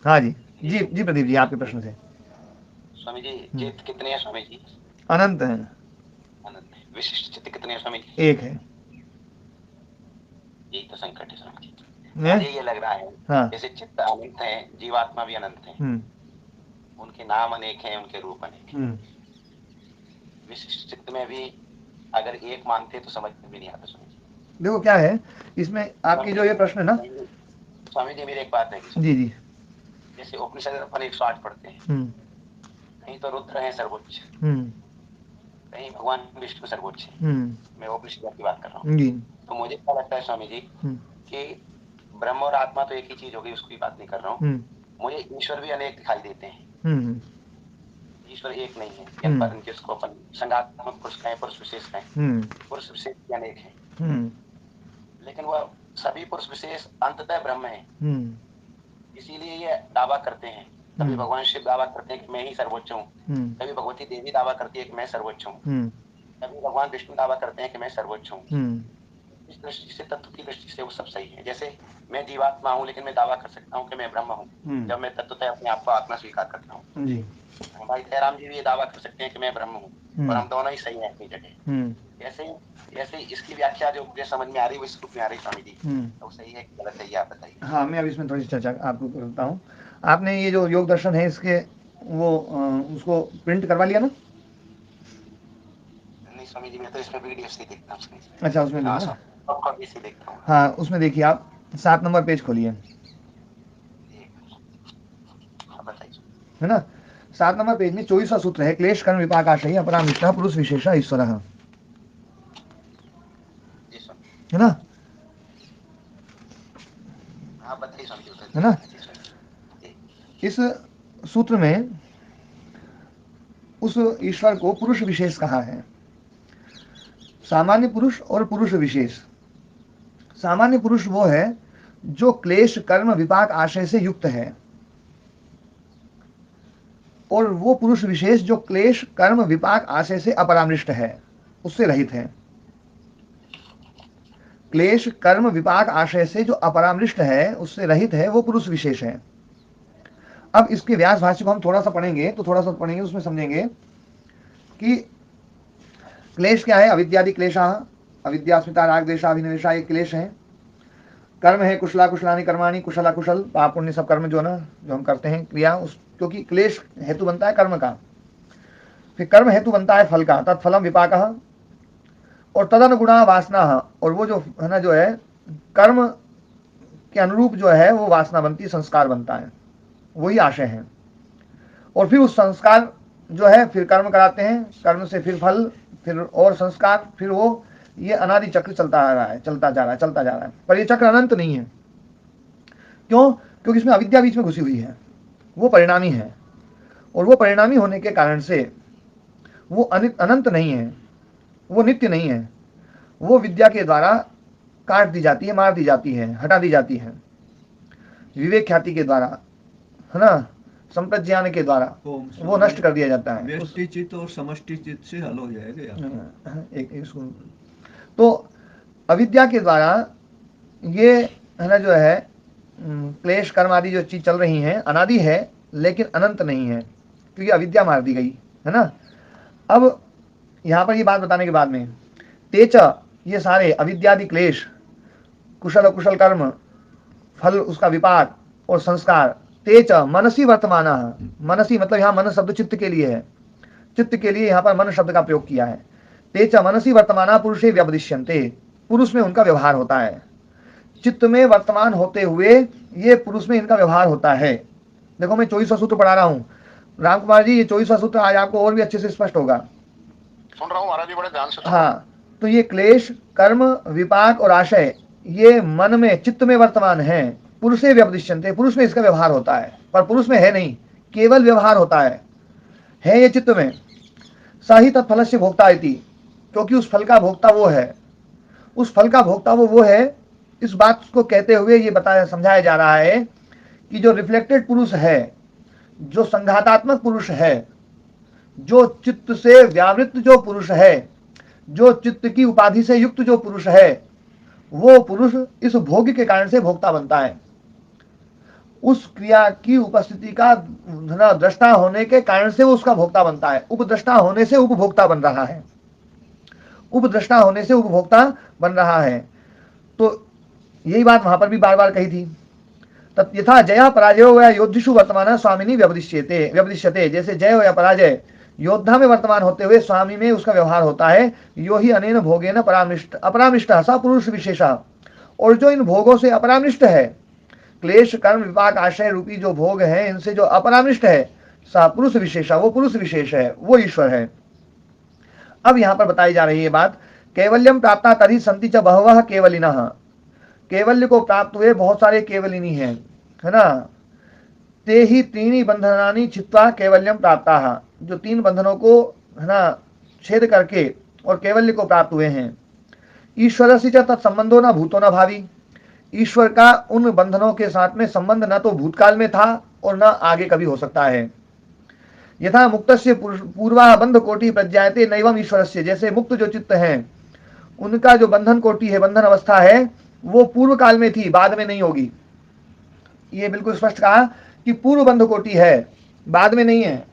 हाँ जी जी जी प्रदीप जी, आपके प्रश्न से। स्वामी जी हम्म, चित्त कितने हैं स्वामी जी? अनंत है। अनंत है। विशिष्ट चित्त कितने हैं स्वामी जी? एक है। यही तो संकट है स्वामी जी। हैं? मुझे ये लग रहा है हाँ। जैसे चित्त अनंत है, जीवात्मा भी अनंत है, हम्म। उनके नाम अनेक हैं, उनके रूप अनेक हैं। हम्म। विशिष्ट चित्त में भी अगर एक मानते तो समझ में नहीं आता स्वामी जी। देखो क्या है इसमें, आपकी स्वामी जो जी ये प्रश्न है ना। स्वामी जी मेरी एक बात है कि जी स्वामी जी। जी जैसे उपनिषद अपन 108 पढ़ते हैं, हम्म। कहीं तो रुद्र है सर्वोच्च, हम्म। कहीं भगवान विष्णु सर्वोच्च है। हम्म। मैं उपनिषद की बात कर रहा हूँ। जी। तो मुझे क्या लगता है स्वामी जी हम्म। कि ब्रह्म और आत्मा तो एक ही चीज होगी, उसकी बात नहीं कर रहा हूँ। हम्म। मुझे ईश्वर भी अनेक दिखाई देते हैं। हम्म। ईश्वर एक नहीं है, यानी हम्म। पर जिसको अपन संगात्मक पुरुष कहें, पुरुष विशेष कहें, हम्म। पुरुष विशेष भी अनेक है। हम्म। लेकिन वह सभी पुरुष विशेष अंततः ब्रह्म है। हम्म। इसीलिए ये दावा करते हैं। कभी हम्म। भगवान शिव दावा करते हैं कि मैं ही सर्वोच्च हूँ, हम्म। कभी भगवती देवी दावा करती है कि मैं सर्वोच्च हूँ, हम्म। कभी भगवान विष्णु दावा करते हैं कि मैं सर्वोच्च हूँ। हम्म। इस दृष्टि से, तत्व की दृष्टि से वो सब सही है। जैसे मैं जीवात्मा हूँ लेकिन मैं दावा कर सकता हूँ कि मैं ब्रह्म हूँ, हम्म। जब मैं तत्वतः अपने आप को आत्मा स्वीकार करता हूँ। जी। भाई दयाराम जी भी ये दावा कर सकते हैं कि मैं ब्रह्म हूँ, और हम्म। हम दोनों ही सही हैं अपनी जगह। हम्म। ऐसे ऐसे इसकी व्याख्या जो मुझे समझ में आ रही है वो इस रूप में आ रही स्वामी जी। हम्म। तो सही है कि गलत है, ये आप बताइए। हाँ, मैं अब इसमें थोड़ी सी चर्चा आपको करता हूँ। आपने ये जो योग दर्शन है इसके वो उसको प्रिंट करवा लिया ना? नहीं स्वामी जी, मैं तो इसमें वीडियो से देखता हूँ स्वामी जी। अच्छा, उसमें हाँ देखना। स्वामी, कॉपी से देखता हूँ। हाँ, उसमें देखिए आप 7 नंबर पेज खोलिए, एक हाँ बताइए। है ना? 7 नंबर पेज में 24वां सूत्र है, क्लेश कर्म विपाक आशय अपरामृष्ट पुरुष विशेष ईश्वर, जी स्वामी। है ना? हाँ बताइए स्वामी जी, है ना? जी स्वामी जी। इस सूत्र में उस ईश्वर को पुरुष विशेष कहा है। सामान्य पुरुष और पुरुष विशेष। सामान्य पुरुष वो है जो क्लेश कर्म विपाक आशय से युक्त है, और वो पुरुष विशेष जो क्लेश कर्म विपाक आशय से अपरामृष्ट है, उससे रहित है। जी क्लेश स्वामी कर्म विपाक आशय से जो अपरामृष्ट है, उससे रहित है, वो पुरुष विशेष है। अब इसके व्यास भाष्य को हम थोड़ा सा पढ़ेंगे, तो थोड़ा सा पढ़ेंगे उसमें समझेंगे कि क्लेश क्या है। अविद्यादि क्लेशा, अविद्या अस्मिता राग द्वेषा अभिनिवेशा, ये क्लेश है। कर्म है कुशला कुशलानी कर्माणी, कुशल अकुशल पाप पुण्य सब कर्म जो ना, जो हम करते हैं क्रिया, उस क्योंकि क्लेश हेतु बनता है कर्म का। फिर कर्म हेतु बनता है फल का, तत्फलम विपाक, और तदनुगुणा वासना, और वो जो है ना, जो है कर्म के अनुरूप जो है वो वासना बनती है, संस्कार बनता है, वही आशय है। और फिर उस संस्कार जो है फिर कर्म कराते हैं, कर्म से फिर फल, फिर और संस्कार, फिर वो, ये अनादि चक्र चलता आ रहा है, चलता जा रहा है, चलता जा रहा है। पर ये चक्र अनंत नहीं है। क्यों? क्योंकि इसमें अविद्या बीच में घुसी हुई है, वो परिणामी है। और वो परिणामी होने के कारण से वो अनंत नहीं है, वो नित्य नहीं है। वो विद्या के द्वारा काट दी जाती है, मार दी जाती है, हटा दी जाती है, विवेक ख्याति के द्वारा, है ना, संप्रज्ञान के द्वारा तो वो स्वामी नष्ट कर दिया जाता है उस। व्यष्टि चित्त और समष्टि चित्त से हल हो जाएगा या? एक एक सुन। तो अविद्या के द्वारा ये, है ना, जो है क्लेश कर्म आदि जो चीज चल रही हैं अनादि है, लेकिन अनंत नहीं है, क्योंकि अविद्या मार दी गई, है ना। अब यहाँ पर ये बात बताने के बाद में, तेच, ये सारे अविद्यादि क्लेश, कुशल अकुशल कर्म, फल उसका विपाक और संस्कार, तेच मनसी वर्तमान, मनसी मतलब यहाँ मन शब्द चित्त के लिए है, चित्त के लिए यहाँ पर मन शब्द का प्रयोग किया है। तेच मनसी वर्तमाना पुरुषे व्यपदिश्यन्ते, पुरुष में उनका व्यवहार होता है। चित्त में वर्तमान होते हुए ये पुरुष में इनका व्यवहार होता है। देखो मैं 24वां सूत्र पढ़ा रहा हूँ, राम कुमार जी, ये 24वां सूत्र आज आपको और भी अच्छे से स्पष्ट होगा। सुन रहा हूँ महाराज जी, बड़े ध्यान से सुन रहा हूँ। हाँ, तो ये क्लेश कर्म विपाक और आशय ये मन में चित्त में वर्तमान है, पुरुषे व्यपदिश्यन्ते, पुरुष में इसका व्यवहार होता है, पर पुरुष में है नहीं, केवल व्यवहार होता है ये चित्त में। सही तत्फल से भोक्ता इति, क्योंकि उस फल का भोक्ता वो है, उस फल का भोक्ता वो है। इस बात को कहते हुए ये बताया, समझाया जा रहा है कि जो रिफ्लेक्टेड पुरुष है, जो संघातात्मक पुरुष है, जो चित्त से व्यावृत जो पुरुष है, जो चित्त की उपाधि से युक्त जो पुरुष है, वो पुरुष इस भोग के कारण से भोक्ता बनता है। उस क्रिया की उपस्थिति का ना दृष्टा होने के कारण से वो उसका भोक्ता बनता है। उपद्रष्टा होने से उपभोक्ता बन रहा है, उपद्रष्टा होने से उपभोक्ता बन रहा है। तो यही बात वहां पर भी बार बार कही थी। तत् यथा जया पराजयो व योद्धिषु वर्तमान स्वामिनी व्यवदिश्यते, जैसे जय या पराजय योद्धा में वर्तमान होते हुए स्वामी में उसका व्यवहार होता है। यो ही अनेन भोगेन परामृष्ट अपरामृष्ट सा पुरुष विशेषा, और जो इन भोगों से अपरामृष्ट है, क्लेश कर्म विपाक आशय रूपी जो भोग है, इनसे जो अपरामृष्ट है, सा पुरुष विशेषा, वो पुरुष विशेष है, वो ईश्वर है। अब यहां पर बताई जा रही है बात, कैवल्यम प्राप्ता तरी संति च बहवः केवलिनः, कैवल्य को प्राप्त हुए बहुत सारे केवलिनी हैं, है ना। ते ही त्रीणी बंधनानि छित्वा कैवल्यम प्राप्ता, जो तीन बंधनों को, है ना, छेद करके और कैवल्य को प्राप्त हुए हैं। ईश्वर से तत्संबंधो न भूतो न भावी, ईश्वर का उन बंधनों के साथ में संबंध न तो भूतकाल में था और न आगे कभी हो सकता है। यथा मुक्तस्य पूर्वा बंध कोटि प्रज्ञायते नैवम ईश्वरस्य, जैसे मुक्त जो चित्त हैं उनका जो बंधन कोटि है, बंधन अवस्था है, वो पूर्व काल में थी, बाद में नहीं होगी। ये बिल्कुल स्पष्ट कहा कि पूर्व बंध कोटि है, बाद में नहीं है।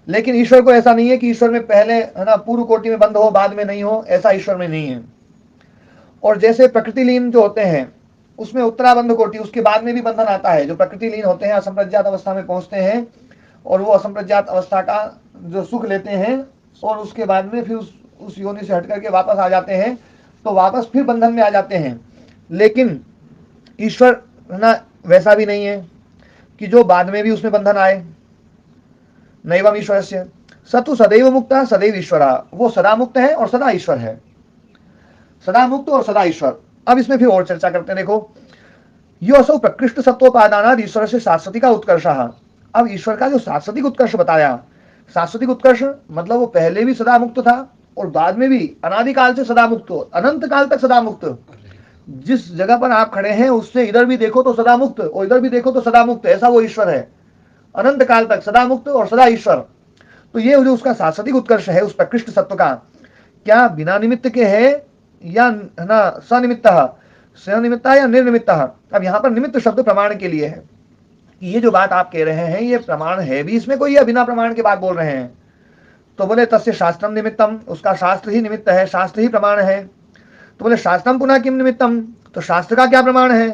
लेकिन ईश्वर को ऐसा नहीं है कि ईश्वर में पहले, है ना, पूर्व कोटि में बंध हो बाद में नहीं हो, ऐसा ईश्वर में नहीं है। और जैसे प्रकृति लीन जो होते हैं उसमें उत्तराबंध कोटि, उसके बाद में भी बंधन आता है। जो प्रकृति लीन होते हैं, असंप्रज्ञात अवस्था में पहुंचते हैं और वो असंप्रज्ञात अवस्था का जो सुख लेते हैं और उसके बाद में फिर उस योनि से हट करके वापस आ जाते हैं, तो वापस फिर बंधन में आ जाते हैं। लेकिन ईश्वर, है ना, वैसा भी नहीं है कि जो बाद में भी उसमें बंधन आए। नैवम ईश्वरस्य सतु सदैव मुक्ता सदैव ईश्वरा, वो सदा मुक्त है और सदा ईश्वर है, सदा मुक्त और सदा ईश्वर। अब इसमें फिर और चर्चा करते हैं। देखो, यो असौ प्रकृष्ट सत्वोपादानाद ईश्वर से शाश्वती का उत्कर्ष। अब ईश्वर का जो शाश्वतिक उत्कर्ष बताया, शाश्वतिक उत्कर्ष मतलब वो पहले भी सदा मुक्त था और बाद में भी अनादिकाल से सदा मुक्त, अनंत काल तक सदा मुक्त। जिस जगह पर आप खड़े हैं उससे इधर भी देखो तो सदा मुक्त और इधर भी देखो तो सदा मुक्त, ऐसा वो ईश्वर है, अनंत काल तक सदा मुक्त और सदा ईश्वर। तो ये जो उसका शाश्वतिक उत्कर्ष है उस प्रकृष्ट सत्व का, क्या बिना निमित्त के है या, है ना, सनिमित्त या निर्निमित्त। अब यहाँ पर निमित्त शब्द प्रमाण के लिए है कि ये जो बात आप कह रहे हैं ये प्रमाण है भी इसमें कोई, या बिना प्रमाण के बात बोल रहे हैं। तो बोले तस्य शास्त्रम निमित्तम, उसका शास्त्र ही निमित्त है, शास्त्र ही प्रमाण है। तो बोले शास्त्रम पुनः किम निमित्तम, तो शास्त्र का क्या प्रमाण है।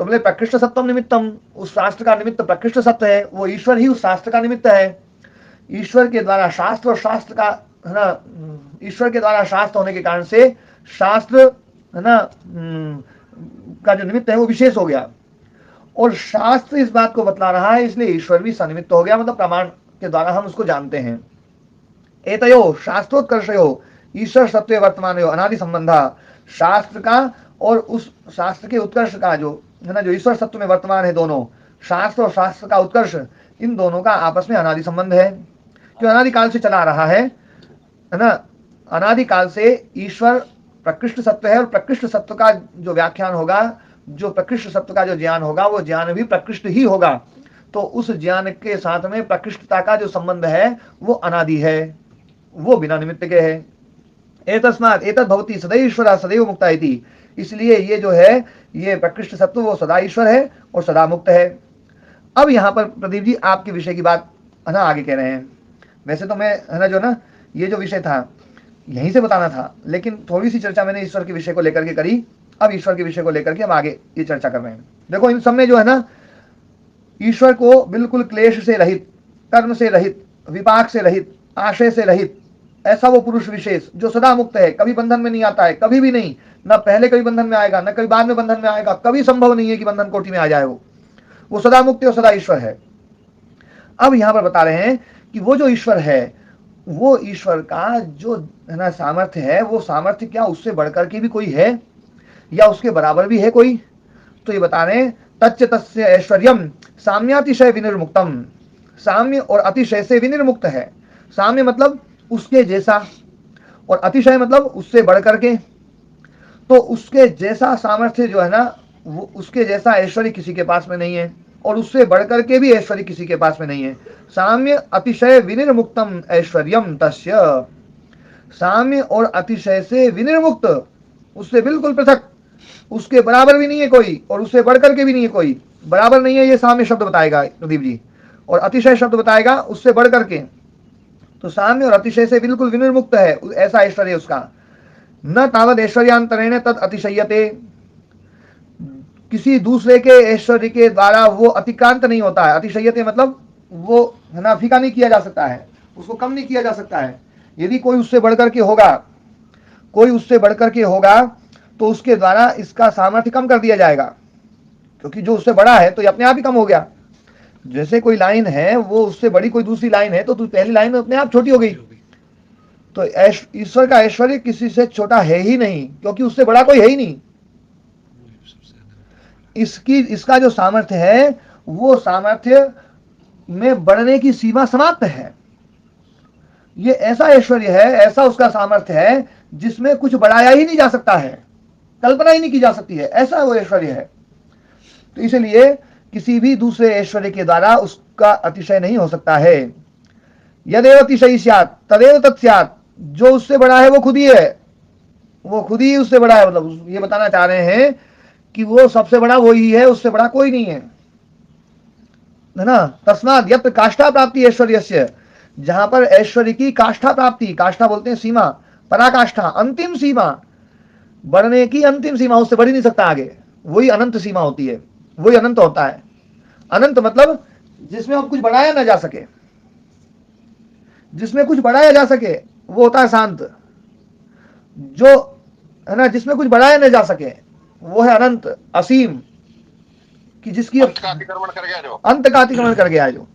तो बोले प्रकृष्ट सत्वम निमित्तम, उस शास्त्र का निमित्त प्रकृष्ट सत्य है, वो ईश्वर ही उस शास्त्र का निमित्त है। ईश्वर के द्वारा शास्त्र, और शास्त्र का, है ना, ईश्वर के द्वारा शास्त्र होने के कारण से शास्त्र, है ना, का जो निमित्त है वो विशेष हो गया और शास्त्र इस बात को बतला रहा है, इसलिए ईश्वर भी सनिमित्त हो गया, मतलब प्रमाण के द्वारा हम उसको जानते हैं। एतयो शास्त्रोत्कर्षयो ईश्वर सत्व वर्तमान अनादि संबंधा, शास्त्र का और उस शास्त्र के उत्कर्ष का जो, है ना, जो ईश्वर सत्व में वर्तमान है, दोनों शास्त्र और शास्त्र का उत्कर्ष, इन दोनों का आपस में अनादि संबंध है, जो अनादिकाल से चला रहा है ना। अनादिकाल से ईश्वर प्रकृष्ट सत्व है और प्रकृष्ट सत्व का जो व्याख्यान होगा, जो प्रकृष्ट सत्व का जो ज्ञान होगा, वो ज्ञान भी प्रकृष्ट ही होगा। तो उस ज्ञान के साथ में प्रकृष्टता का जो संबंध है वो अनादि है, वो बिना निमित्त के है। एतस्मात् एतद् भवति सदैव ईश्वरः सदैव मुक्ता इति, इसलिए ये जो है ये प्रकृष्ट सत्व वो सदा ईश्वर है और सदा मुक्त है। अब यहाँ पर प्रदीप जी आपके विषय की बात, है ना, आगे कह रहे हैं। वैसे तो मैं, है ना, जो ना ये जो विषय था यहीं से बताना था, लेकिन थोड़ी सी चर्चा मैंने ईश्वर के विषय को लेकर के करी। अब ईश्वर के विषय को लेकर के हम आगे ये चर्चा कर रहे हैं। देखो, इन सब में जो है ना, ईश्वर को बिल्कुल क्लेश से रहित, कर्म से रहित, विपाक से रहित, आशय से रहित, ऐसा वो पुरुष विशेष जो सदा मुक्त है, कभी बंधन में नहीं आता है, कभी भी नहीं, ना पहले कभी बंधन में आएगा, ना कभी बाद में बंधन में आएगा, कभी संभव नहीं है कि बंधन कोटि में आ जाए। वो सदा मुक्त और सदा ईश्वर है। अब यहां पर बता रहे हैं कि वो जो ईश्वर है, वो ईश्वर का जो, है ना, सामर्थ्य है, वो सामर्थ्य क्या उससे बढ़कर के भी कोई है या उसके बराबर भी है कोई। तो ये बता रहे हैं, तच्च तस्य ऐश्वर्यम साम्यातिशय विनिर्मुक्तम, साम्य और अतिशय से विनिर्मुक्त है। साम्य मतलब उसके जैसा और अतिशय मतलब उससे बढ़ करके। तो उसके जैसा सामर्थ्य जो है ना, वो उसके जैसा ऐश्वर्य किसी के पास में नहीं है और उससे बढ़ करके भी ऐश्वर्य किसी के पास में नहीं है। साम्य अतिशय विनिर्मुक्तम ऐश्वर्यम तस्य, साम्य और अतिशय से विनिर्मुक्त, उससे बिल्कुल पृथक उसके बराबर भी नहीं है कोई और उससे बढ़कर के भी नहीं है कोई। बराबर नहीं है ये साम्य शब्द बताएगा प्रदीप जी, और अतिशय शब्द बताएगा उससे बढ़ करके। तो साम्य और अतिशय से बिल्कुल विनिर्मुक्त है ऐसा ऐश्वर्य उसका। न तावद ऐश्वर्यांतरेण तद अतिशयते, किसी दूसरे के ऐश्वर्य के द्वारा वो अतिक्रांत नहीं होता है। अतिशयते मतलब वो है ना फीका नहीं किया जा सकता है, उसको कम नहीं किया जा सकता है। यदि कोई उससे बढ़कर के होगा, कोई उससे बढ़कर के होगा तो उसके द्वारा इसका सामर्थ्य कम कर दिया जाएगा, क्योंकि जो उससे बड़ा है तो ये अपने आप ही कम हो गया। जैसे कोई लाइन है, वो उससे बड़ी कोई दूसरी लाइन है तो पहली लाइन अपने आप छोटी हो गई। तो ईश्वर का ऐश्वर्य किसी से छोटा है ही नहीं, क्योंकि उससे बड़ा कोई है ही नहीं। इसका जो सामर्थ्य है वो सामर्थ्य में बढ़ने की सीमा समाप्त है। ये ऐसा ऐश्वर्य है, ऐसा उसका सामर्थ्य है जिसमें कुछ बढ़ाया ही नहीं जा सकता है, कल्पना ही नहीं की जा सकती है, ऐसा वो ऐश्वर्य है। तो इसलिए किसी भी दूसरे ऐश्वर्य के द्वारा उसका अतिशय नहीं हो सकता है। यदेव अतिशयी स्यात् तदेव तत्स्यात्, जो उससे बड़ा है वो खुद ही है, वो खुद ही उससे बड़ा है। मतलब ये बताना चाह रहे हैं कि वो सबसे बड़ा वही है, उससे बड़ा कोई नहीं है ना। तस्मात् यत्र काष्ठा प्राप्ति ऐश्वर्यस्य, जहां पर ऐश्वर्य की काष्ठा प्राप्ति, काष्ठा बोलते हैं सीमा, पराकाष्ठा अंतिम सीमा, बढ़ने की अंतिम सीमा, उससे बढ़ ही नहीं सकता आगे, वही अनंत सीमा होती है, वही अनंत होता है। अनंत मतलब जिसमें अब कुछ बढ़ाया ना जा सके, जिसमें कुछ बढ़ाया जा सके वो होता है शांत। जो है ना जिसमें कुछ बढ़ाया ना जा सके वो है अनंत, असीम, कि जिसकी अंत का अतिक्रमण कर गया, जो अंत का अतिक्रमण कर गया है, जो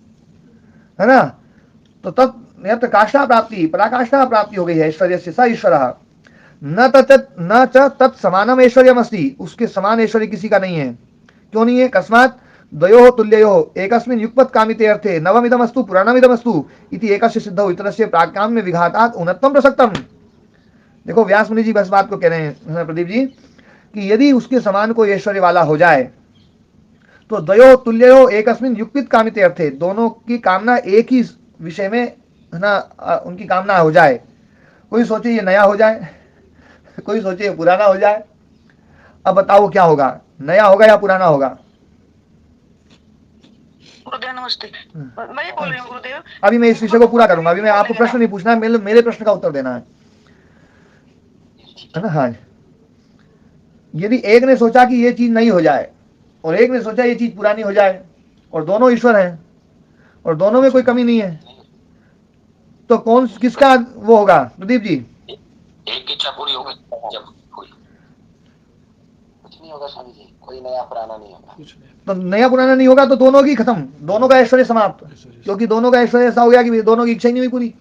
है ना। तो तब यत्र काष्ठा प्राप्ति पराकाष्ठा प्राप्ति हो गई है ऐश्वर्य से, स ईश्वरः न च तत्समानम ऐश्वर्यमस्ति, उसके समान ऐश्वर्य किसी का नहीं है। क्यों नहीं है? कस्मात् द्वयोः तुल्ययोः एकस्मिन् युगपत् कामिते अर्थे नवमिदमस्तु पुराणमिदमस्तु इति एकस्य सिद्धौ इतरस्य प्राकाम्य विघातात् उन्नतम प्रसक्तम। देखो व्यास मुनि जी बस बात को कह रहे हैं प्रदीप जी, कि यदि उसके समान कोई ऐश्वर्य वाला हो जाए तो द्वयोः तुल्ययोः एकस्मिन् युगपत् कामिते अर्थे, दोनों की कामना एक ही विषय में है ना, उनकी कामना हो जाए। कोई सोचे ये नया हो जाए, कोई सोचे ये पुराना हो जाए। अब बताओ क्या होगा, नया होगा या पुराना होगा? गुरुदेव नमस्ते, मैं बोल रही हूँ गुरुदेव। अभी मैं इस विषय को पूरा करूंगा, अभी मैं आपको प्रश्न नहीं पूछना है, मेरे प्रश्न का उत्तर देना है ना। हाँ, यदि एक ने सोचा कि ये चीज नई हो जाए और एक ने सोचा ये चीज पुरानी हो जाए, और दोनों ईश्वर हैं और दोनों में कोई कमी नहीं है, तो कौन किसका वो होगा प्रदीप जी? एक इच्छा पूरी हो गई जब हुई, कुछ नहीं होगा स्वामी जी, कोई नया पुराना नहीं होगा। तो नया पुराना नहीं होगा तो दोनों की खत्म, दोनों का ऐश्वर्य समाप्त, क्योंकि दोनों का ऐश्वर्य ऐसा हो गया कि दोनों की इच्छा ही नहीं हुई पूरी।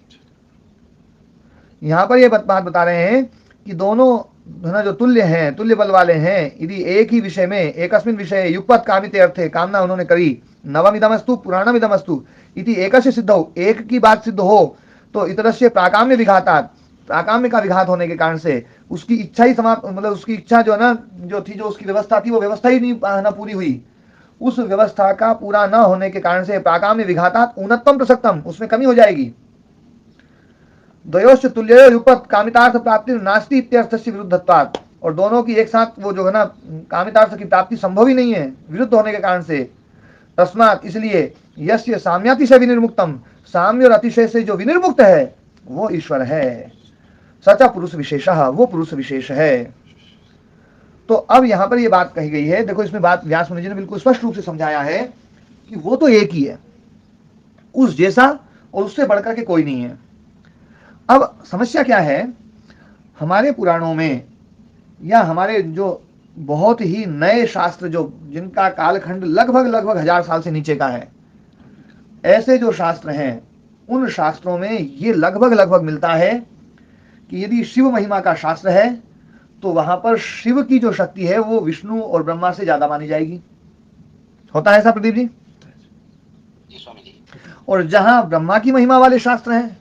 यहां पर ये बात बता रहे हैं कि दोनों है ना जो तुल्य हैं, तुल्य बल वाले हैं, यदि एक ही विषय में एकस्मिन विषय युगपत् कामिते अर्थे, कामना उन्होंने करी, नवमिदमस्तु पुराणमिदमस्तु इति एकस्य सिद्धौ, एक की बात सिद्ध हो तो इतरस्य प्राकाम्य विघातात्, प्राकाम्य का विघात होने के कारण से उसकी इच्छा ही समाप्त, मतलब उसकी इच्छा जो है ना जो थी, जो उसकी व्यवस्था थी वो व्यवस्था ही नहीं ना पूरी हुई। उस व्यवस्था का पूरा न होने के कारण से प्राकाम्य विघातात् उन्नतम प्रसक्तम, उसमें कमी हो जाएगी। द्वयोश्च तुल्ययो युगपत् कामितार्थ प्राप्ति नास्ति इत्यर्थस्य विरुद्धत्वात्, और दोनों की एक साथ वो जो है ना कामितार्थ की प्राप्ति संभव ही नहीं है विरुद्ध होने के कारण से। तस्मात्, इसलिए यस्य साम्यातिशय विनिर्मुक्तम, साम्य और अतिशय से जो विनिर्मुक्त है वो ईश्वर है। सचा पुरुष विशेषः, वो पुरुष विशेष है। तो अब यहां पर ये बात कही गई है, देखो इसमें बात व्यास मुनि जी ने बिल्कुल स्पष्ट रूप से समझाया है कि वो तो एक ही है, उस जैसा और उससे बढ़कर के कोई नहीं है। अब समस्या क्या है, हमारे पुराणों में या हमारे जो बहुत ही नए शास्त्र जो जिनका कालखंड लगभग 1000 साल से नीचे का है, ऐसे जो शास्त्र हैं उन शास्त्रों में ये लगभग मिलता है कि यदि शिव महिमा का शास्त्र है तो वहां पर शिव की जो शक्ति है वो विष्णु और ब्रह्मा से ज्यादा मानी जाएगी। होता है ऐसा प्रदीप जी? स्वामी जी। और जहां ब्रह्मा की महिमा वाले शास्त्र हैं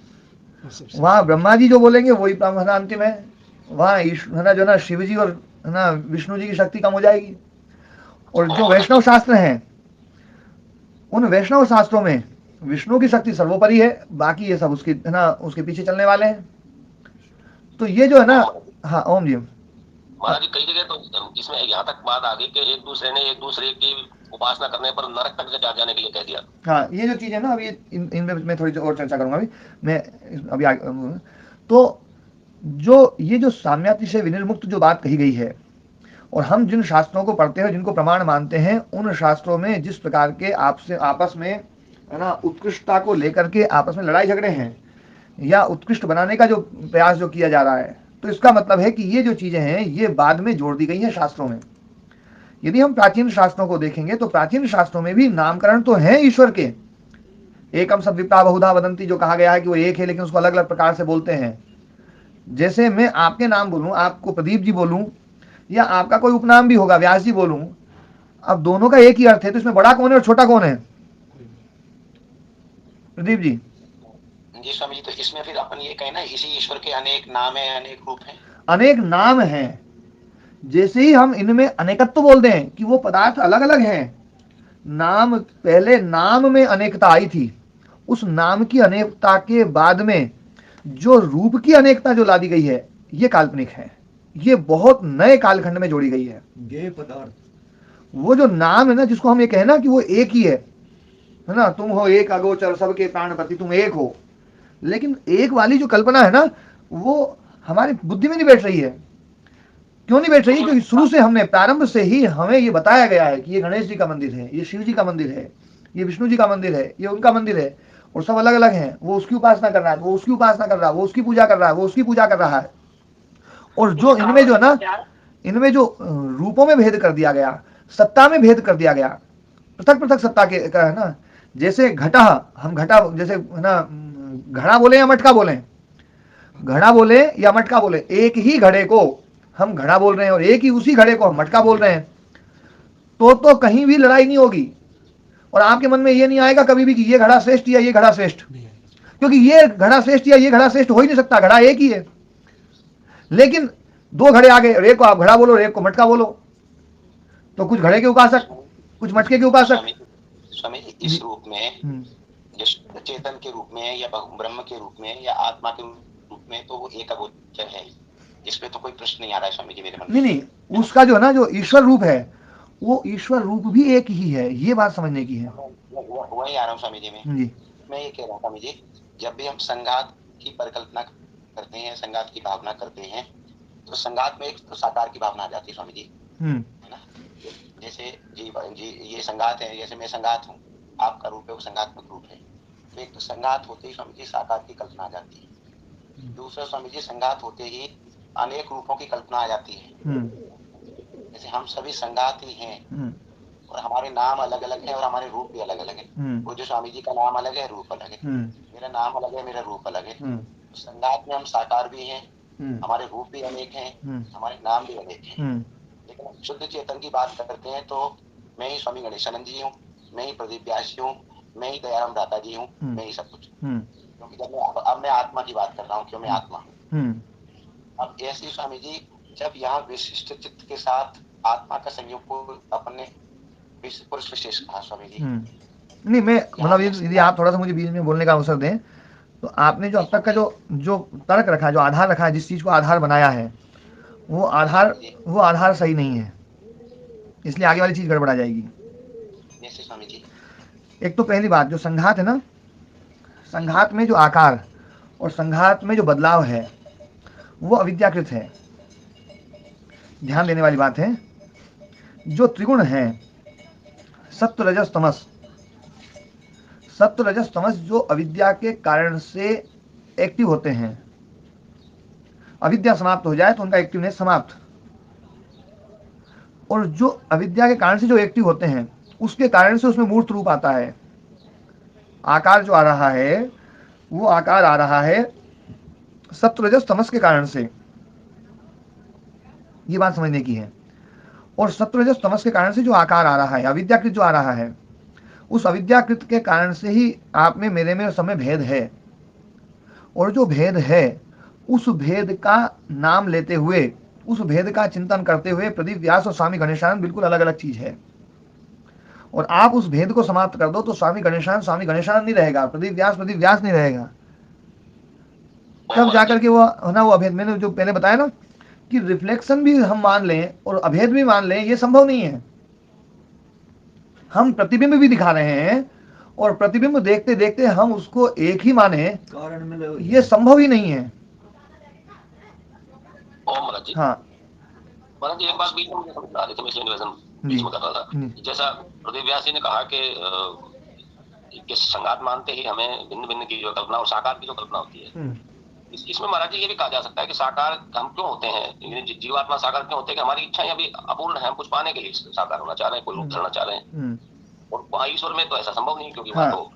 वहां ब्रह्मा जी जो बोलेंगे वही अंतिम है, वहां है ना जो ना शिव जी और है ना विष्णु जी की शक्ति कम हो जाएगी। और जो वैष्णव शास्त्र हैं उन वैष्णव शास्त्रों में विष्णु की शक्ति सर्वोपरि है, बाकी ये सब उसके है ना उसके पीछे चलने वाले हैं। तो ये जो है ना, हाँ ओम जी, महाराज जी कई जगह तो इसमें यहाँ तक बात आ गई कि एक दूसरे ने एक दूसरे की उपासना करने पर नरक तक जा जाने के लिए कह दिया। हाँ, ये जो चीज है ना, अभी इन पे मैं थोड़ी और चर्चा करूंगा। अभी मैं अभी तो जो ये जो साम्याति से विनिर्मुक्त जो बात कही गई है, और हम जिन शास्त्रों को पढ़ते हैं, जिनको प्रमाण मानते हैं, उन शास्त्रों में जिस प्रकार के आपस में है ना उत्कृष्टता को लेकर के आपस में लड़ाई झगड़े हैं, या उत्कृष्ट बनाने का जो प्रयास जो किया जा रहा है, तो इसका मतलब है कि ये जो चीजें हैं ये बाद में जोड़ दी गई हैं शास्त्रों में। यदि हम प्राचीन शास्त्रों को देखेंगे तो प्राचीन शास्त्रों में भी नामकरण तो है ईश्वर के। एकम सद्विप्रा बहुधा वदंती, जो कहा गया है कि वो एक है लेकिन उसको अलग अलग प्रकार से बोलते हैं। जैसे मैं आपके नाम बोलूं, आपको प्रदीप जी बोलूं, या आपका कोई उपनाम भी होगा व्यास जी बोलूं, अब दोनों का एक ही अर्थ है, तो इसमें बड़ा कौन है और छोटा कौन है? प्रदीप जी। जी स्वामी जी, तो इसमें फिर अपन ये कहें ना, इसी ईश्वर के अनेक नाम है, अनेक रूप है। अनेक नाम हैं, जैसे ही हम इनमें अनेकत्व बोलते हैं कि वो पदार्थ अलग अलग हैं, नाम पहले नाम में अनेकता आई थी, उस नाम की अनेकता के बाद में जो रूप की अनेकता जो ला दी गई है, ये काल्पनिक है, ये बहुत नए कालखंड में जोड़ी गई है। गेय पदार्थ, वो जो नाम है ना, जिसको हम ये कहें ना कि वो एक ही है ना, तुम हो एक अगोचर सबके प्राणपति, तुम एक हो, लेकिन एक वाली जो कल्पना है ना, वो हमारी बुद्धि में नहीं बैठ रही है। क्यों नहीं बैठ रही? क्योंकि शुरू से हमने, प्रारंभ से ही हमें ये बताया गया है कि ये गणेश जी का मंदिर है, ये शिव जी का मंदिर है, ये विष्णु जी का मंदिर है, ये उनका मंदिर है, और सब अलग अलग हैं। वो उसकी उपासना कर रहा है, वो उसकी उपासना कर रहा है, वो उसकी पूजा कर रहा है, वो उसकी पूजा कर रहा है। और जो इनमें जो है ना, इनमें जो रूपों में भेद कर दिया गया, सत्ता में भेद कर दिया गया, पृथक पृथक सत्ता के का है ना, जैसे घटा, हम घटा जैसे है ना, घड़ा बोले या मटका बोले, घड़ा बोले या मटका बोले, एक ही घड़े को हम घड़ा बोल रहे हैं और एक ही उसी घड़े को हम मटका बोल रहे हैं, तो कहीं भी लड़ाई नहीं होगी। और आपके मन में ये नहीं आएगा कभी भी कि ये घड़ा श्रेष्ठ या ये घड़ा श्रेष्ठ, क्योंकि ये घड़ा श्रेष्ठ या ये घड़ा श्रेष्ठ हो ही नहीं सकता, घड़ा एक ही है। लेकिन दो घड़े आ गए, एक को आप घड़ा बोलो, एक को मटका बोलो, तो कुछ घड़े के उपासक, कुछ मटके के उपासक। स्वामी जी, इस रूप में जो चेतन के रूप में या ब्रह्म के रूप में या आत्मा के रूप में, तो वो एक अगोचर है, इसमें तो कोई प्रश्न नहीं आ रहा है स्वामी जी मेरे मन में। नहीं, उसका जो है ना, जो ईश्वर रूप है, वो ईश्वर रूप भी एक ही है, ये बात समझने की है। वही आ रहा हूँ स्वामी जी में। मैं ये कह रहा हूँ स्वामी जी, जब भी हम संघात की परिकल्पना करते हैं, संघात की भावना करते हैं, तो संघात में एक तो साकार की भावना आ जाती है स्वामी जी, है ना। जैसे जी ये संघात है, जैसे मैं संघात हूँ, आपका रूप है वो संघात्मक रूप है, तो एक तो संघात होते ही स्वामी जी साकार की कल्पना आ जाती है। दूसरा स्वामी जी, संघात होते ही अनेक रूपों की कल्पना आ जाती है। जैसे हम सभी संघात ही हैं और हमारे नाम अलग अलग हैं और हमारे रूप भी अलग अलग हैं। वो जो स्वामी जी का नाम अलग है, रूप अलग है, मेरा नाम अलग है, मेरा रूप अलग है। तो संघात में हम साकार भी हैं, हमारे रूप भी अनेक हैं, हमारे नाम भी अनेक हैं। लेकिन हम शुद्ध चेतन की बात करते हैं तो मैं ही स्वामी गणेशानंद जी हूँ, मैं ही प्रदीप व्यास जी हूँ, मैं ही दयाराम दाता जी हूँ, मैं ही सब कुछ। क्योंकि जब अब मैं आत्मा की बात कर रहा हूँ, क्यों मैं आत्मा हूँ। अब ऐसी स्वामी जी, जब यहाँ विशिष्ट चित्त के साथ आत्मा का संयोग को अपने पुरुष विशेष कहा स्वामी जी। नहीं, मैं मतलब यदि आप थोड़ा सा मुझे बीच में बोलने का अवसर दें, तो आपने जो अब तक का जो तर्क रखा है, जो आधार रखा है, जिस चीज को आधार बनाया है, वो आधार सही नहीं है, इसलिए आगे वाली चीज गड़बड़ा जाएगी। जैसे स्वामी जी, एक तो पहली बात, जो संघात है ना, संघात में जो आकार और संघात में जो बदलाव है, वो अविद्याकृत है। ध्यान देने वाली बात है। जो त्रिगुण है, सत्व रजस तमस, सत्व रजस तमस जो अविद्या के कारण से एक्टिव होते हैं, अविद्या समाप्त हो जाए तो उनका एक्टिवनेस समाप्त, और जो अविद्या के कारण से जो एक्टिव होते हैं, उसके कारण से उसमें मूर्त रूप आता है। आकार जो आ रहा है, वो आकार आ रहा है सत्व रजस तमस के कारण से, ये बात समझने की है। और सत्व रजस तमस के कारण से जो आकार आ रहा है, अविद्याकृत जो आ रहा है, उस अविद्याकृत के कारण से ही आप में मेरे में समय भेद है। और जो भेद है, उस भेद का नाम लेते हुए, उस भेद का चिंतन करते हुए प्रदीप व्यास और स्वामी गणेशानंद बिल्कुल अलग अलग चीज है। और आप उस भेद को समाप्त कर दो तो स्वामी गणेशानंद नहीं रहेगा, प्रदीप व्यास नहीं रहेगा। तब जाकर के वो ना, वो अभेद, मैंने जो पहले बताया ना उसकी रिफ्लेक्शन भी हम मान लें और अभेद भी मान लें, ये संभव नहीं है। हम प्रतिबिंब भी दिखा रहे हैं और प्रतिबिंब देखते देखते हम उसको एक ही माने, कारण में ये संभव ही नहीं है। हाँ महाराज जी, एक बात बीच में मुझे समझ आ रही थी, मैं इसलिए निवेदन बीच में कर रहा था। जैसा प्रदीप व्यास जी ने कहा कि संगात मानते ही हमें भिन्न भिन्न की जो कल्पना और साकार की जो कल्पना होती है, इसमें महाराज जी ये भी कहा जा सकता है कि साकार हम क्यों होते हैं, जीवात्मा साकार क्यों होते हैं कि हमारी इच्छाएं अभी अपूर्ण है, हम कुछ पाने के लिए साकार होना चाह रहे हैं, कोई रूप धरना चाह रहे हैं, और वहाँ ईश्वर में तो ऐसा संभव नहीं, क्योंकि वहाँ तो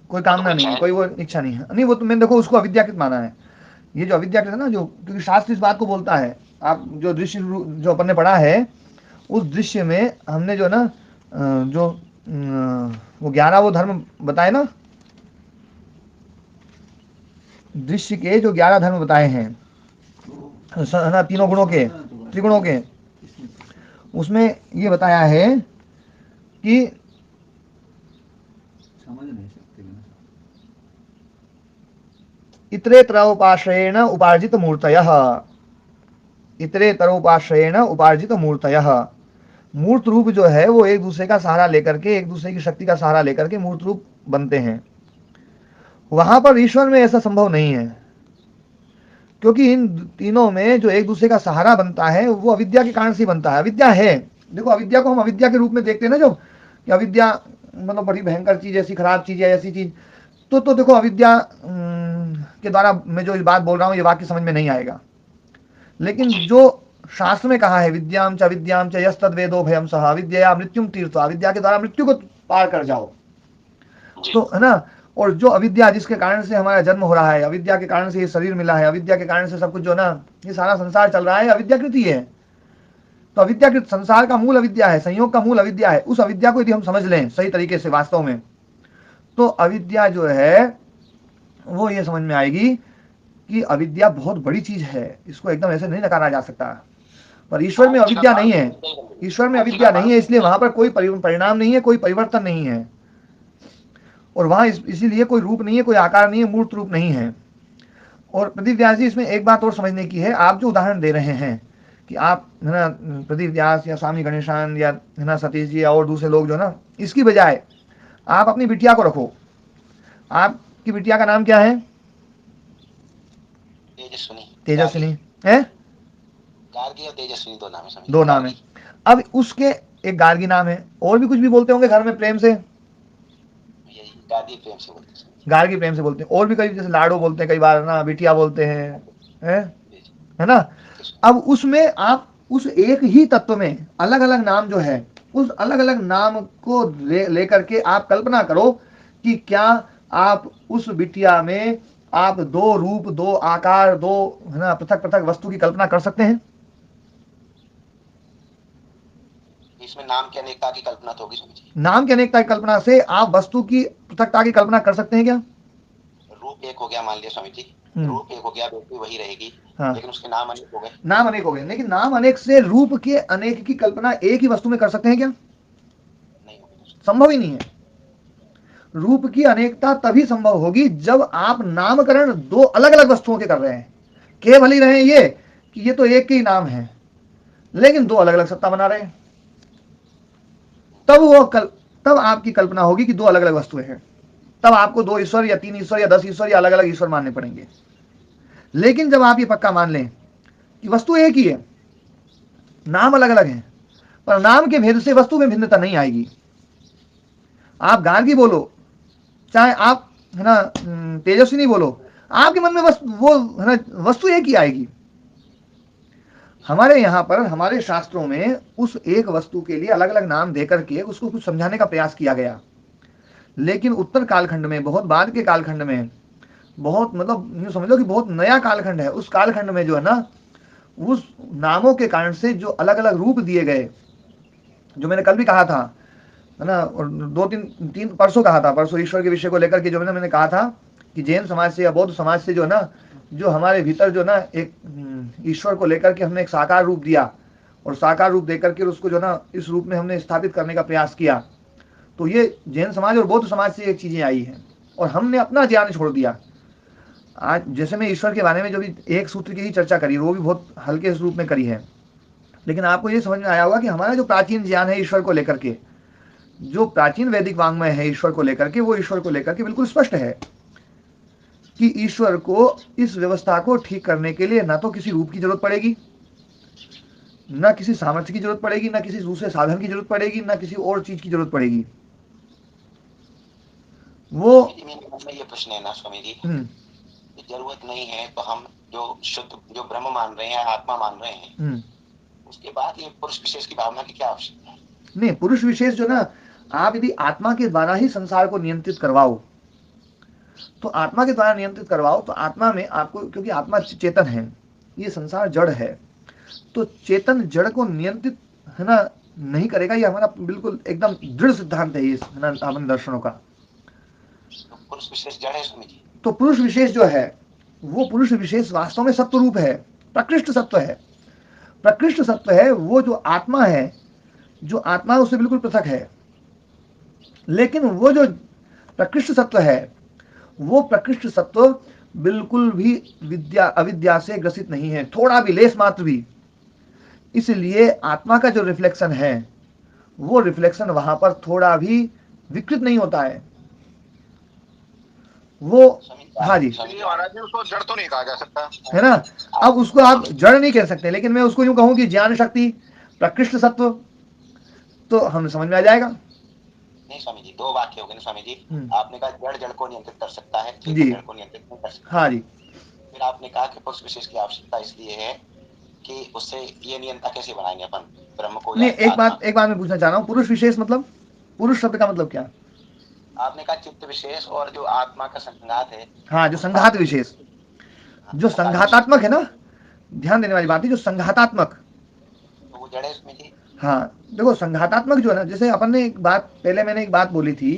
कोई कामना नहीं है, कोई वो इच्छा नहीं है। नहीं, वो तो मैंने देखो उसको अविद्याकृत माना है। ये जो अविद्याकृत है ना, जो क्योंकि शास्त्र इस बात को बोलता है, आप जो दृश्य जो अपन ने पढ़ा है उस दृश्य में हमने जो ना जो वो 11 वो धर्म बताए ना, दृश्य के जो 11 धर्म बताए हैं ना, तीनों गुणों के, त्रिगुणों के, उसमें ये बताया है कि समझ नहीं सकते इतरेतरोपाश्रयेण उपार्जित मूर्तयः, इतरेतरोपाश्रयेण उपार्जित मूर्तयः, मूर्त रूप जो है वो एक दूसरे का सहारा लेकर के, एक दूसरे की शक्ति का सहारा लेकर के मूर्त रूप बनते हैं। वहां पर ईश्वर में ऐसा संभव नहीं है, क्योंकि इन तीनों में जो एक दूसरे का सहारा बनता है वो अविद्या के कारण से बनता है। अविद्या है, देखो अविद्या को हम अविद्या के रूप में देखते हैं ना, जो कि अविद्या मतलब बड़ी भयंकर चीज, ऐसी खराब चीज है, ऐसी चीज, तो देखो अविद्या के द्वारा मैं जो इस बात बोल रहा हूँ ये वाक्य समझ में नहीं आएगा। लेकिन जो शास्त्र में कहा है, विद्याम च यस्तद वेदो भयम सह अविद्या मृत्युम तीर्थ, अविद्या के द्वारा मृत्यु को पार कर जाओ, तो है ना। और जो अविद्या जिसके कारण से हमारा जन्म हो रहा है, अविद्या के कारण से ये शरीर मिला है, अविद्या के कारण से सब कुछ जो ना ये सारा संसार चल रहा है, अविद्याकृत ही है। तो अविद्याकृत संसार का मूल अविद्या है, संयोग का मूल अविद्या है। उस अविद्या को यदि हम समझ लें सही तरीके से वास्तव में, तो अविद्या जो है वो ये समझ में आएगी कि अविद्या बहुत बड़ी चीज है, इसको एकदम ऐसे नहीं नकारा जा सकता। पर ईश्वर में अविद्या नहीं है, ईश्वर में अविद्या नहीं है, इसलिए वहां पर कोई परिणाम नहीं है, कोई परिवर्तन नहीं है, और वहां इसीलिए कोई रूप नहीं है, कोई आकार नहीं है, मूर्त रूप नहीं है। और प्रदीप व्यास जी, इसमें एक बात और समझने की है। आप जो उदाहरण दे रहे हैं कि आप है ना प्रदीप व्यास या स्वामी गणेशान या है ना सतीश जी और दूसरे लोग जो ना, इसकी बजाय आप अपनी बिटिया को रखो। आपकी बिटिया का नाम क्या है? तेजस्विनी है, गार्गी और तेजस्विनी दो नाम है, दो नाम है। अब उसके एक गार्गी नाम है, और भी कुछ भी बोलते होंगे घर में प्रेम से, गार्गी प्रेम से बोलते हैं, गार्गी प्रेम से बोलते हैं, और भी कई जैसे लाडो बोलते हैं, कई बार ना बिटिया बोलते हैं, है ना। अब उसमें आप उस एक ही तत्व में अलग अलग नाम जो है, उस अलग अलग नाम को लेकर के आप कल्पना करो कि क्या आप उस बिटिया में आप दो रूप, दो आकार, दो है ना पृथक पृथक वस्तु की कल्पना कर सकते हैं? इसमें नाम की अनेकता की कल्पना तो होगी स्वामी जी। नाम की अनेकता की कल्पना से आप वस्तु की पृथकता की कल्पना कर सकते हैं क्या? रूप एक हो गया, मान लिया स्वामी जी, रूप एक हो गया, व्यक्ति वही रहेगी, हाँ। लेकिन उसके नाम अनेक हो गए। नाम अनेक हो गए, लेकिन नाम अनेक से रूप के अनेक की कल्पना एक ही वस्तु में कर सकते हैं क्या? नहीं होगी, संभव ही नहीं है। रूप की अनेकता तभी संभव होगी जब आप नामकरण दो अलग अलग वस्तुओं के कर रहे हैं। केवल ही रहे ये कि ये तो एक के ही नाम है, लेकिन दो अलग अलग सत्ता बना रहे हैं, तब आपकी कल्पना होगी कि दो अलग अलग वस्तुएं हैं। तब आपको दो ईश्वर या तीन ईश्वर या 10 ईश्वर या अलग अलग ईश्वर मानने पड़ेंगे। लेकिन जब आप ये पक्का मान लें कि वस्तु एक ही है, नाम अलग अलग हैं, पर नाम के भेद से वस्तु में भिन्नता नहीं आएगी। आप गार्गी बोलो, चाहे आप है ना तेजस्विनी बोलो, आपके मन में वो है ना वस्तु एक ही आएगी। हमारे यहाँ पर हमारे शास्त्रों में उस एक वस्तु के लिए अलग अलग नाम देकर के उसको कुछ समझाने का प्रयास किया गया, लेकिन उत्तर कालखंड में, बहुत बाद के कालखंड में, बहुत मतलब समझ लो कि बहुत नया कालखंड है, उस कालखंड में जो है ना उस नामों के कारण से जो अलग अलग रूप दिए गए, जो मैंने कल भी कहा था है ना, और दो तीन परसों कहा था, परसों ईश्वर के विषय को लेकर के जो मैंने कहा था कि जैन समाज से या बौद्ध समाज से जो है ना, जो हमारे भीतर जो ना एक ईश्वर को लेकर के हमने एक साकार रूप दिया, और साकार रूप देकर के उसको जो ना इस रूप में हमने स्थापित करने का प्रयास किया, तो ये जैन समाज और बौद्ध समाज से एक चीजें आई हैं, और हमने अपना ज्ञान छोड़ दिया। आज जैसे मैं ईश्वर के बारे में जो भी एक सूत्र की ही चर्चा करी वो भी बहुत हल्के रूप में करी है, लेकिन आपको ये समझ में आया होगा कि हमारा जो प्राचीन ज्ञान है ईश्वर को लेकर के, जो प्राचीन वैदिक वांग्मय है ईश्वर को लेकर के, वो ईश्वर को लेकर के बिल्कुल स्पष्ट है कि ईश्वर को इस व्यवस्था को ठीक करने के लिए ना तो किसी रूप की जरूरत पड़ेगी, ना किसी सामर्थ्य की जरूरत पड़ेगी, ना किसी दूसरे साधन की जरूरत पड़ेगी, ना किसी और चीज की जरूरत पड़ेगी। वो मेरे मन में ये प्रश्न है ना स्वामी जी, जरूरत नहीं है तो हम जो शुद्ध जो ब्रह्म मान रहे हैं, आत्मा मान रहे हैं, उसके बाद ये पुरुष विशेष की भावना की क्या आवश्यकता है? नहीं, पुरुष विशेष जो ना, आप यदि आत्मा के द्वारा ही संसार को नियंत्रित करवाओ, तो आत्मा के द्वारा नियंत्रित करवाओ, तो आत्मा में आपको, क्योंकि आत्मा चेतन है, ये संसार जड़ है, तो चेतन जड़ को नियंत्रित है ना नहीं करेगा, ये हमारा बिल्कुल एकदम दृढ़ सिद्धांत है ये, है ना, अपने दर्शनों का। तो पुरुष विशेष जड़ है स्वामी जी। तो पुरुष विशेष जो है, वो पुरुष विशेष वास्तव में सत्व रूप है, प्रकृष्ट सत्व है। प्रकृष्ट सत्व है वो जो आत्मा है, जो आत्मा है उससे बिल्कुल पृथक है। लेकिन वो जो प्रकृष्ट सत्व है, वो प्रकृष्ट सत्व बिल्कुल भी विद्या अविद्या से ग्रसित नहीं है, थोड़ा भी, लेस मात्र भी। इसलिए आत्मा का जो रिफ्लेक्शन है, वो रिफ्लेक्शन वहां पर थोड़ा भी विकृत नहीं होता है। वो हाँ जी, महाराज जी उसको जड़ तो नहीं कहा जा सकता है ना। अब उसको आप जड़ नहीं कह सकते, लेकिन मैं उसको यूं कहूं कि ज्ञान शक्ति, प्रकृष्ट सत्व, तो हमें समझ में आ जाएगा। नहीं स्वामी जी, दो वाक्य हो गए ना स्वामी जी। आपने कहा जड़ जड़ को नियंत्रित कर सकता है, जी, जड़ को नियंत्रित नहीं कर सकता। हाँ जी। फिर आपने कहा कि पुरुष विशेष की आवश्यकता इसलिए है कि उससे ये नियंत्रण कैसे बनाएंगे अपन ब्रह्म को? नहीं, एक बात मैं पूछना चाह रहा हूँ, पुरुष विशेष मतलब, पुरुष शब्द का मतलब क्या? आपने कहा चित्त विशेष और जो आत्मा का संघात है। हाँ, जो संघात विशेष, जो संघातात्मक है ना, ध्यान देने वाली बात है, जो संघातात्मक, तो वो जड़ है इसमें जी। हाँ, देखो संघातात्मक जो है ना, जैसे अपन ने एक बात पहले, मैंने एक बात बोली थी,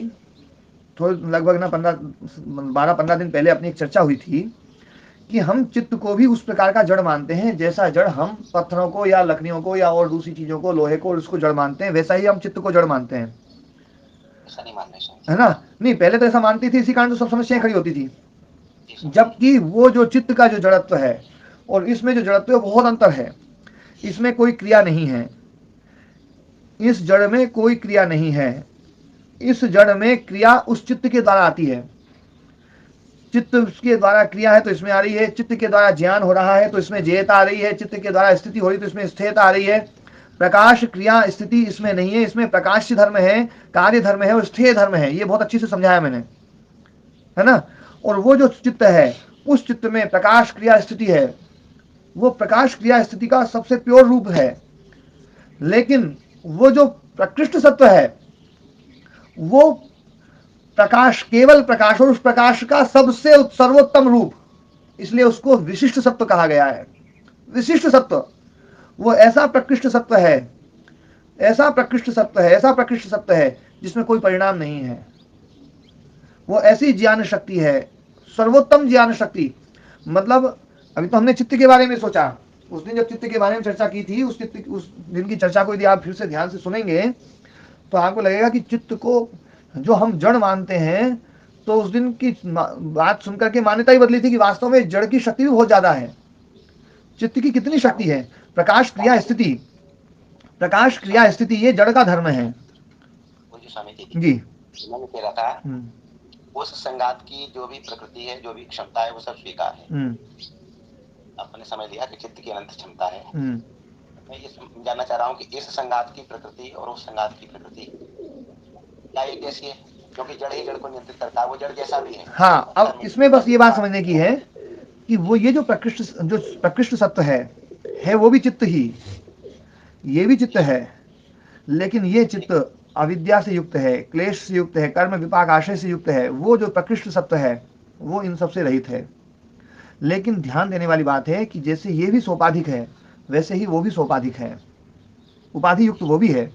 थोड़ी लगभग ना 12-15 दिन पहले अपनी एक चर्चा हुई थी कि हम चित्त को भी उस प्रकार का जड़ मानते हैं, जैसा जड़ हम पत्थरों को या लकड़ियों को या और दूसरी चीजों को, लोहे को, उसको जड़ मानते हैं, वैसा ही हम चित्त को जड़ मानते हैं, ऐसा नहीं मानना है ना। नहीं, पहले तो ऐसा मानती थी, इसी कारण तो सब समस्याएं खड़ी होती थी। जबकि वो जो चित्त का जो जड़त्व है और इसमें जो जड़त्व है बहुत अंतर है। इसमें कोई क्रिया नहीं है, इस जड़ में कोई क्रिया नहीं है, इस जड़ में क्रिया उस चित्त के द्वारा आती है। चित्त के द्वारा क्रिया है तो इसमें आ रही है, चित्त के द्वारा ज्ञान हो रहा है तो इसमें जेयता आ रही है, चित्त के द्वारा स्थिति हो रही तो इसमें स्थिरता आ रही है। प्रकाश क्रिया स्थिति इसमें नहीं है, इसमें प्रकाश धर्म है, कार्य धर्म है और स्थिर धर्म है। ये बहुत अच्छी से समझाया मैंने, है ना। और वो जो चित्त है, उस चित्त में प्रकाश क्रिया स्थिति है, वो प्रकाश क्रिया स्थिति का सबसे प्योर रूप है। लेकिन वो जो प्रकृष्ट सत्व है, वो प्रकाश, केवल प्रकाश, और उस प्रकाश का सबसे सर्वोत्तम रूप, इसलिए उसको विशिष्ट सत्व कहा गया है। विशिष्ट सत्व वो ऐसा प्रकृष्ट सत्व है, ऐसा प्रकृष्ट सत्व है, ऐसा प्रकृष्ट सत्व है जिसमें कोई परिणाम नहीं है। वो ऐसी ज्ञान शक्ति है, सर्वोत्तम ज्ञान शक्ति। मतलब अभी तो हमने चित्त के बारे में सोचा, उस दिन जब चित्त के बारे में चर्चा की थी, उस दिन की चर्चा को यदि आप फिर से ध्यान से सुनेंगे तो आपको लगेगा कि चित्त को जो हम जड़ मानते हैं, तो उस दिन की बात सुनकर के मान्यता ही बदली थी कि वास्तव में जड़ की शक्ति भी बहुत ज्यादा है। चित्त की कितनी शक्ति है, प्रकाश क्रिया स्थिति, प्रकाश क्रिया स्थिति, ये जड़ का धर्म है जी। मैंने कह रहा था उस संघात की जो भी प्रकृति है, जो भी क्षमता है, वो सब स्वीकार है। आपने समझ लिया कि चित्त की अनंत क्षमता है। मैं ये जानना चाह रहा हूँ कि इस संघात की प्रकृति और उस संघात की प्रकृति क्या एक जैसी है? क्योंकि जड़ ही जड़ को नियंत्रित करता है, वो जड़ जैसा भी है। हाँ, अब इसमें बस ये बात समझने की है कि वो ये जो प्रकृष्ट सत्व है वो भी चित्त ही, ये भी चित्त है, लेकिन ये चित्त अविद्या से युक्त है, क्लेश से युक्त है, कर्म विपाक आशय से युक्त है। वो जो प्रकृष्ट सत्व है वो इन सबसे रहित है। लेकिन ध्यान देने वाली बात है कि जैसे ये भी सोपाधिक है, वैसे ही वो भी सोपाधिक है, उपाधि युक्त वो भी है।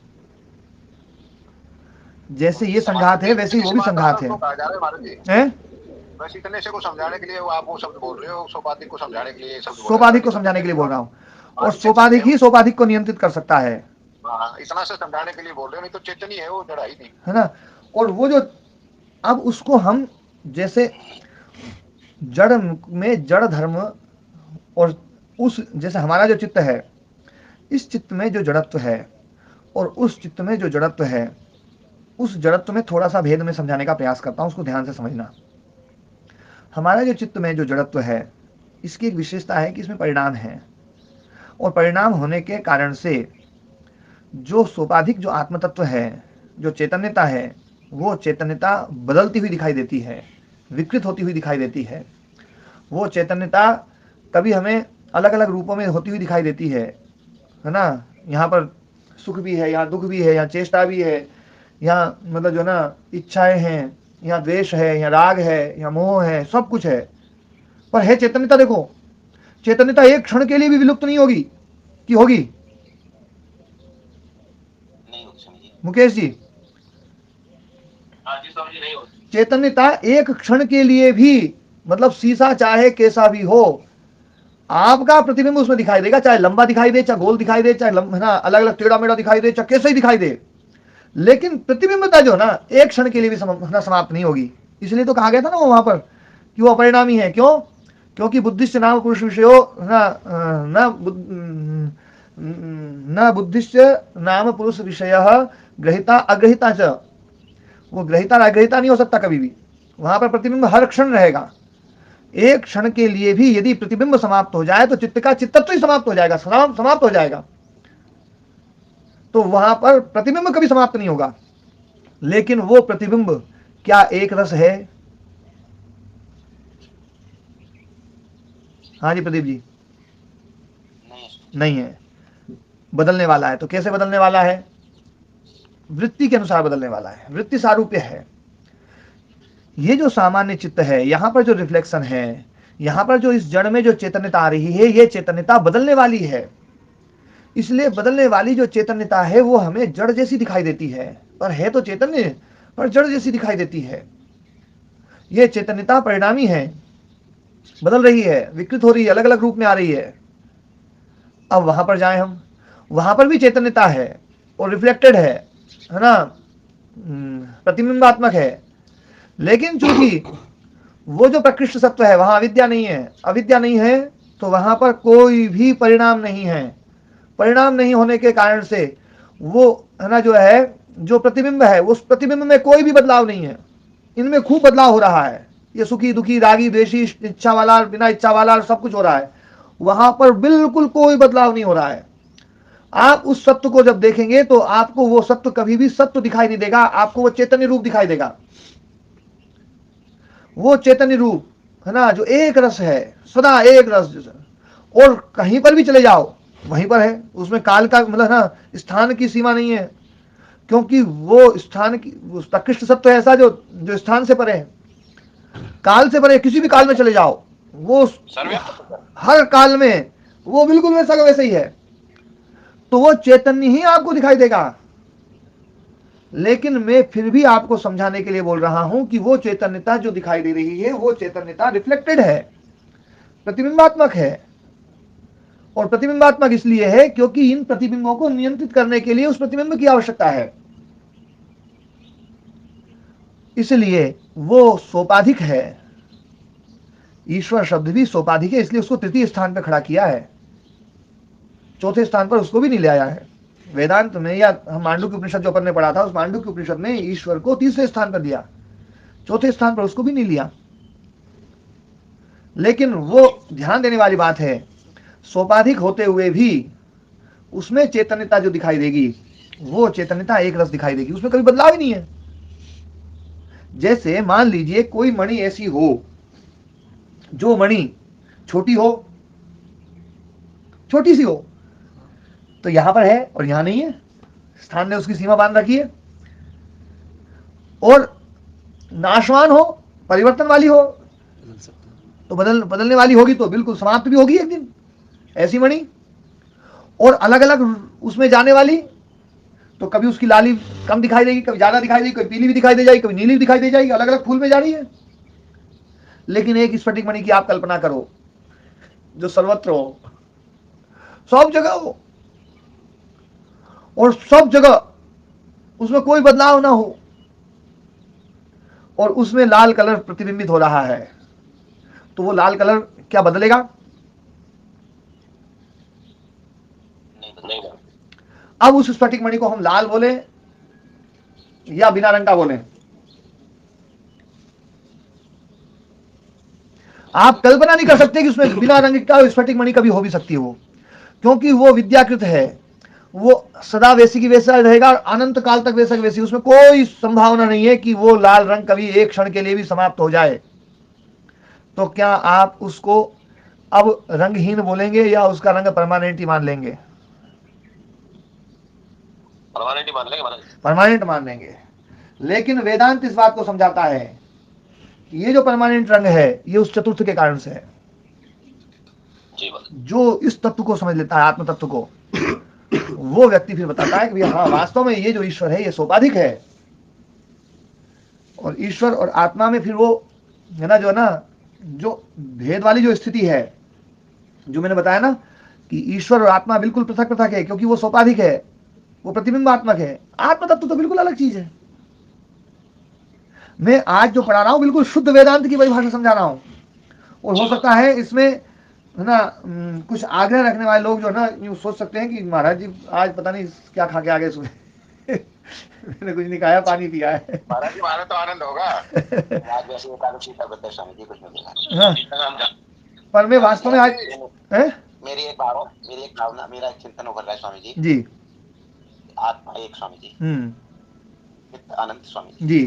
जैसे ये संघात है वैसे ही वो भी संघात है। वैसे इतने से को समझाने के लिए आप वो शब्द बोल रहे हो, सोपाधिक को समझाने के लिए, सोपाधिक को समझाने के लिए बोल रहा हूँ। और सोपाधिक ही सोपाधिक को नियंत्रित कर सकता है, इतना से समझाने के लिए बोल रहे हो, नहीं तो चेतन ही है वो, जड़ ही नहीं, है ना। और वो जो अब उसको हम जैसे जड़ में जड़ धर्म, और उस जैसे हमारा जो चित्त है, इस चित्त में जो जड़त्व है और उस चित्त में जो जड़त्व है, उस जड़त्व में थोड़ा सा भेद में समझाने का प्रयास करता हूं, उसको ध्यान से समझना। हमारा जो चित्त में जो जड़त्व है, इसकी एक विशेषता है कि इसमें परिणाम है, और परिणाम होने के कारण से जो सोपाधिक जो आत्मतत्व है, जो चैतन्यता है, वो चैतन्यता बदलती हुई दिखाई देती है, विकृत होती हुई दिखाई देती है। वो चैतन्यता कभी हमें अलग अलग रूपों में होती हुई दिखाई देती है ना। यहाँ पर सुख भी है, यहाँ दुख भी है, यहाँ चेष्टा भी है, यहाँ मतलब जो ना इच्छाएं हैं, यहाँ द्वेष है, यहाँ राग है, यहाँ मोह है, सब कुछ है। पर है चैतन्यता, देखो चैतन्यता एक क्षण के लिए भी विलुप्त नहीं होगी कि होगी? नहीं होगी स्वामी जी। मुकेश जी, हाँ जी स्वामी जी, नहीं होगी। चैतन्यता एक क्षण के लिए भी, मतलब शीशा चाहे कैसा भी हो, आपका प्रतिबिंब उसमें दिखाई देगा, चाहे लंबा दिखाई दे, चाहे गोल दिखाई दे, चाहे ना अलग अलग टेढ़ा मेढ़ा दिखाई दे, चाहे कैसे ही दिखाई दे, लेकिन प्रतिबिंबता जो ना एक क्षण के लिए भी समाप्त नहीं होगी। इसलिए तो कहा गया था ना वहां पर कि वो अपरिणामी है। क्यों? क्योंकि बुद्धिश्च नाम पुरुष विषयो न बुद्धिश्च नाम पुरुष विषय ग्रहिता अग्रहिता च। वो ग्रहिता अग्रहिता नहीं हो सकता कभी भी, वहां पर प्रतिबिंब हर क्षण रहेगा। एक क्षण के लिए भी यदि प्रतिबिंब समाप्त हो जाए तो चित्त का चित्तत्व ही समाप्त हो जाएगा, समाप्त हो जाएगा। तो वहां पर प्रतिबिंब कभी समाप्त नहीं होगा। लेकिन वो प्रतिबिंब क्या एक रस है? हाँ जी प्रदीप जी, नहीं है, बदलने वाला है। तो कैसे बदलने वाला है? वृत्ति के अनुसार बदलने वाला है, वृत्ति सारूप्य है। ये जो सामान्य चित्त है, यहां पर जो रिफ्लेक्शन है, यहां पर जो इस जड़ में जो चैतन्यता आ रही है, ये चैतन्यता बदलने वाली है। इसलिए बदलने वाली जो चैतन्यता है वो हमें जड़ जैसी दिखाई देती है, पर है तो चैतन्य, पर जड़ जैसी दिखाई देती है। ये चैतन्यता परिणामी है, बदल रही है, विकृत हो रही है, अलग अलग रूप में आ रही है। अब वहां पर जाएं हम, वहां पर भी चैतन्यता है और रिफ्लेक्टेड है ना, प्रतिबिंबात्मक है। लेकिन चूंकि वो जो प्रकृष्ट सत्व है वहां अविद्या नहीं है, अविद्या नहीं है, तो वहां पर कोई भी परिणाम नहीं है। परिणाम नहीं होने के कारण से वो है ना जो है, जो प्रतिबिंब है, उस प्रतिबिंब में कोई भी बदलाव नहीं है। इनमें खूब बदलाव हो रहा है, ये सुखी दुखी रागी द्वेषी, इच्छा वाला बिना इच्छा वाला, सब कुछ हो रहा है। वहां पर बिल्कुल कोई बदलाव नहीं हो रहा है। आप उस सत्य को जब देखेंगे तो आपको वो सत्य कभी भी सत्य दिखाई नहीं देगा, आपको वो चैतन्य रूप दिखाई देगा। वो चैतन्य रूप है ना जो एक रस है, सदा एक रस, और कहीं पर भी चले जाओ वहीं पर है। उसमें काल का मतलब ना स्थान की सीमा नहीं है, क्योंकि वो स्थान की प्रकृष्ट सत्य ऐसा जो जो स्थान से परे है, काल से परे, किसी भी काल में चले जाओ वो हर काल में वो बिल्कुल वैसा का वैसा ही है। तो वो चैतन्य ही आपको दिखाई देगा। लेकिन मैं फिर भी आपको समझाने के लिए बोल रहा हूं कि वो चैतन्यता जो दिखाई दे रही है, वो चैतन्यता रिफ्लेक्टेड है, प्रतिबिंबात्मक है। और प्रतिबिंबात्मक इसलिए है क्योंकि इन प्रतिबिंबों को नियंत्रित करने के लिए उस प्रतिबिंब की आवश्यकता है। इसलिए वो सोपाधिक है। ईश्वर शब्द भी सोपाधिक है, इसलिए उसको तृतीय स्थान पर खड़ा किया है, चौथे स्थान पर उसको भी नहीं ले आया है। वेदांत में या हम मांडू की उपनिषद जो अपन ने पढ़ा था, उस मांडू की उपनिषद में ईश्वर को तीसरे स्थान पर दिया, चौथे स्थान पर उसको भी नहीं लिया। लेकिन वो ध्यान देने वाली बात है, सोपाधिक होते हुए भी उसमें चैतन्यता जो दिखाई देगी, वो चैतन्यता एक रस दिखाई देगी, उसमें कभी बदलाव ही नहीं है। जैसे मान लीजिए कोई मणि ऐसी हो, जो मणि छोटी हो, छोटी सी हो, तो यहां पर है और यहां नहीं है, स्थान ने उसकी सीमा बांध रखी है। और नाशवान हो, परिवर्तन वाली हो, तो बदलने वाली होगी तो बिल्कुल समाप्त भी होगी एक दिन, ऐसी मणि। और अलग अलग उसमें जाने वाली, तो कभी उसकी लाली कम दिखाई देगी, कभी ज्यादा दिखाई देगी, कभी पीली भी दिखाई दे जाएगी, कभी नीली भी दिखाई दे जाएगी, अलग अलग फूल में जा रही है। लेकिन एक स्फटिक मणि की आप कल्पना करो जो सर्वत्र हो, सब जगह हो, और सब जगह उसमें कोई बदलाव ना हो, और उसमें लाल कलर प्रतिबिंबित हो रहा है, तो वो लाल कलर क्या बदलेगा? नहीं बदलेगा। अब उस स्फटिक मणि को हम लाल बोले या बिना रंग का बोले? आप कल्पना नहीं कर सकते कि उसमें बिना रंग का स्फटिक मणि कभी हो भी सकती है वो, क्योंकि वो विद्याकृत है, वो सदा वैसी की वैसा रहेगा और अनंत काल तक वैसा की वैसी। उसमें कोई संभावना नहीं है कि वो लाल रंग कभी एक क्षण के लिए भी समाप्त हो जाए। तो क्या आप उसको अब रंगहीन बोलेंगे या उसका रंग परमानेंट ही मान लेंगे? परमानेंट ही मान लेंगे महाराज। परमानेंट मान लेंगे। लेकिन वेदांत इस बात को समझाता है कि ये जो परमानेंट रंग है ये उस चतुर्थ के कारण से है। जो इस तत्व को समझ लेता है, आत्म तत्व को, वो व्यक्ति फिर बताता है कि हाँ वास्तव में ये जो ईश्वर है ये सोपाधिक है। और ईश्वर और आत्मा में फिर वो है ना, जो है ना, जो भेद वाली जो स्थिति है, जो मैंने बताया ना कि ईश्वर और आत्मा बिल्कुल पृथक पृथक है, क्योंकि वो सोपाधिक है, वो प्रतिबिंबात्मक है। आत्म तत्व तो बिल्कुल अलग चीज है। मैं आज जो पढ़ा रहा हूं बिल्कुल शुद्ध वेदांत की परिभाषा समझा रहा हूं। और हो सकता है इसमें है ना कुछ आग्रह रखने वाले लोग जो है ना यूं सोच सकते हैं कि महाराज जी आज पता नहीं क्या खा के आ गए सुबह। मैंने कुछ नहीं खाया, पानी पिया है। महाराज जी हमारा तो आनंद होगा। आज वैसे एकादशी का व्रत है स्वामी जी, कुछ नहीं मिला। पर मैं वास्तव में आज मेरी एक भावना, मेरा चिंतन उभर रहा है स्वामी जी। जी आत्मा एक स्वामी जी, अनंत स्वामी जी।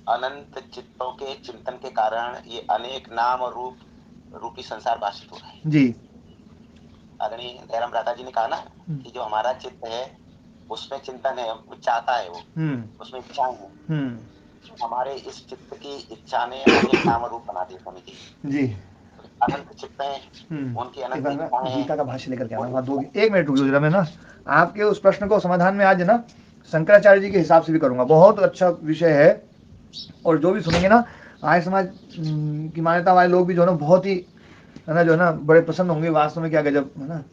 अनंत चित्तों के चिंतन के कारण ये अनेक नाम और रूपी संसार भाषित हो रहा है जी। आदरणीय दयाराम भ्राता जी ने कहा ना कि जो हमारा चित्त है उसमें चिंतन है, कुछ चाहता है, वो उसमें इच्छाएं है। हमारे इस चित्त की इच्छा ने अनेक नाम और रूप बना दिए स्वामी जी। अनंत चित्त है, उनकी अनंत इच्छाएं हैं। गीता का भाष्य लेकर के आना वहां दो, एक मिनट रुक जाओ जरा। मैं ना आपके उस प्रश्न को समाधान में आज ना शंकराचार्य जी के हिसाब से भी करूंगा। बहुत अच्छा विषय है और जो भी सुनेंगे ना आर्य समाज की मान्यता वाले लोग भी जो है ना बहुत ही है ना, जो है ना बड़े प्रसन्न होंगे। वास्तव में क्या गजब है ना।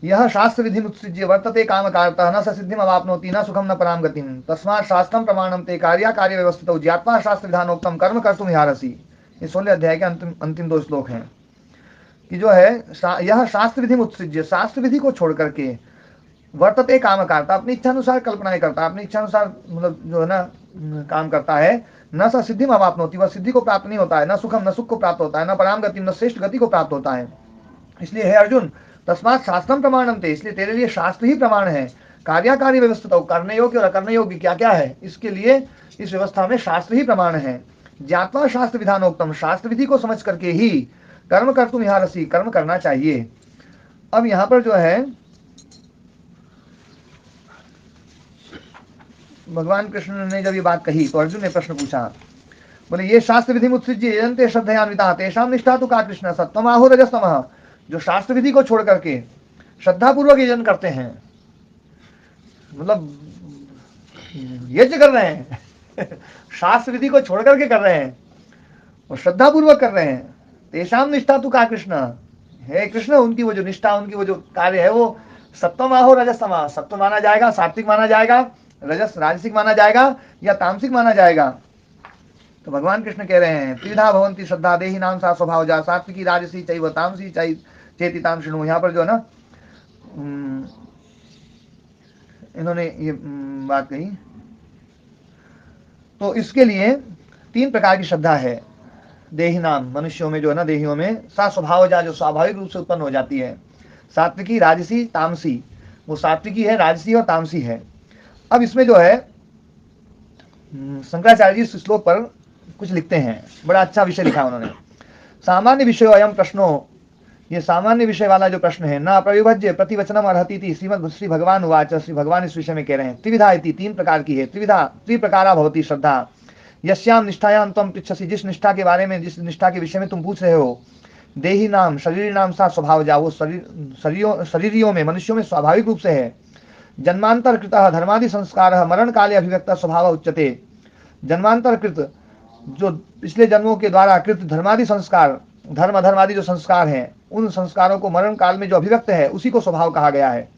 यह शास्त्र विधि उत्सृज्य वर्तते काम कारता न स सिद्धिम अवाप्नोति न सुखम न पराम गतिम तस्मात् शास्त्रम प्रमाणम ते कार्य व्यवस्थितौ ज्ञात्वा शास्त्र विधानोक्तम कर्म कर्तुम इहारसि। ये 16 अध्याय के अंतिम 2 श्लोक हैं कि जो है यह शास्त्र विधि उत्सृज्य, शास्त्र विधि को छोड़ करके, वर्तते काम कारता, अपनी इच्छानुसार कल्पनाएं करता, अपनी इच्छानुसार मतलब जो है ना काम करता है। न स सिद्धिम अवाप्नोति, वह सिद्धि को प्राप्त नहीं होता है, न सुखम न सुख को प्राप्त होता है, न पराम गतिम न श्रेष्ठ गति को प्राप्त होता है। इसलिए हे अर्जुन तस्मात् शास्त्रम प्रमाणम ते, इसलिए तेरे लिए शास्त्र ही प्रमाण है। कार्य व्यवस्थित, करने योग्य और अकरने योग्य क्या क्या है, इसके लिए इस व्यवस्था में शास्त्र ही प्रमाण है। ज्ञात्वा शास्त्र विधानोक्तम, शास्त्र विधि को समझ करके ही कर्म कर्तुम इहारसि, कर्म करना चाहिए। अब यहां पर जो है भगवान कृष्ण ने जब ये बात कही तो अर्जुन ने प्रश्न पूछा, बोले ये शास्त्र विधि उत्सृज्य यजन्ते श्रद्धयान्विताः तेषां निष्ठा तु का कृष्ण सत्त्वमाहो रजस्तमः। जो शास्त्र विधि को छोड़ करके श्रद्धा पूर्वक यजन करते हैं, मतलब यज्ञ कर रहे हैं शास्त्र विधि को छोड़ करके कर रहे हैं और श्रद्धा पूर्वक कर रहे हैं, तेषां निष्ठा तु का कृष्ण, हे कृष्ण उनकी वो जो निष्ठा, उनकी वो जो कार्य है वो सत्वमाहो रजस्तमः, सत्व माना जाएगा, सात्विक माना जाएगा, रजस राजसिक माना जाएगा या तामसिक माना जाएगा। तो भगवान कृष्ण कह रहे हैं त्रिधा भवन्ति श्रद्धा देहि नाम सा स्वभाव जा सात्विकी राजसी चैव तामसी चेति ताम शृणु। यहाँ पर जो है ना इन्होंने ये बात कही। तो इसके लिए 3 प्रकार की श्रद्धा है देहि नाम, मनुष्यों में जो है ना देहियों में, सा स्वभाव जा जो स्वाभाविक रूप से उत्पन्न हो जाती है, सात्विकी राजसी तामसी, वो सात्विकी है, राजसी और तामसी है। अब इसमें जो है शंकराचार्य जी इस श्लोक पर कुछ लिखते हैं, बड़ा अच्छा विषय लिखा उन्होंने। सामान्य विषय अयम प्रश्नो, ये सामान्य विषय वाला जो प्रश्न है, ना प्रविभज्य प्रतिवचनम अर्हति थी श्री भगवान उवाच। श्री भगवान इस विषय में कह रहे हैं त्रिविधा इति, 3 प्रकार की है, त्रिविधा त्रिप्रकारा भवति श्रद्धा यस्याम निष्ठायां त्वं पृच्छसि, जिस निष्ठा के बारे में, जिस निष्ठा के विषय में तुम पूछ रहे हो, देही नाम शरीर नाम सा स्वभाव जा, वो शरीरियों में मनुष्यों में स्वाभाविक रूप से है। जन्मांतर कृत धर्मादि संस्कार मरण काले अभिव्यक्त स्वभाव उच्यते, जन्मांतर कृत जो पिछले जन्मों के द्वारा कृत धर्मादि संस्कार, धर्म अधर्मादि जो संस्कार हैं, उन संस्कारों को मरण काल में जो अभिव्यक्त है उसी को स्वभाव कहा गया है।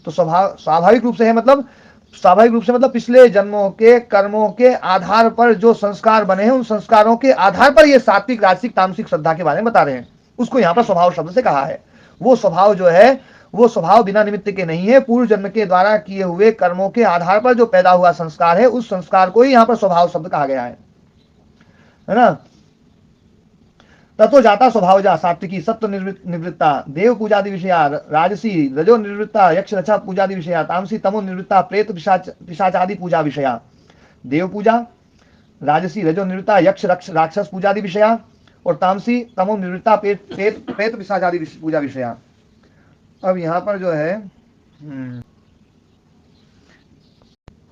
तो स्वभाव स्वाभाविक रूप से है, मतलब स्वाभाविक रूप से मतलब पिछले जन्मों के कर्मों के आधार पर जो संस्कार बने हैं, उन संस्कारों के आधार पर ये सात्विक, राजसिक, तामसिक श्रद्धा के बारे में बता रहे हैं। उसको यहाँ पर स्वभाव शब्द से कहा है। वो स्वभाव जो है, वो स्वभाव बिना निमित्त के नहीं है, पूर्व जन्म के द्वारा किए हुए कर्मों के आधार पर जो पैदा हुआ संस्कार है, उस संस्कार को ही यहाँ पर स्वभाव शब्द कहा गया है ना। ततो जाता स्वभावजा सात्विकी सत्व निवृत्ता देव पूजादि विषया राजसी रजो निवृत्ता यक्ष रक्षा पूजादि विषया तामसी तमो निवृत्ता प्रेत पिशाचादि पूजा विषया। देव पूजा, राजसी रजो निवृत्ता यक्ष राक्षस पूजादि विषया और तामसी तमो निवृत्ता प्रेत पिशाचादि पूजा विषया। अब यहाँ पर जो है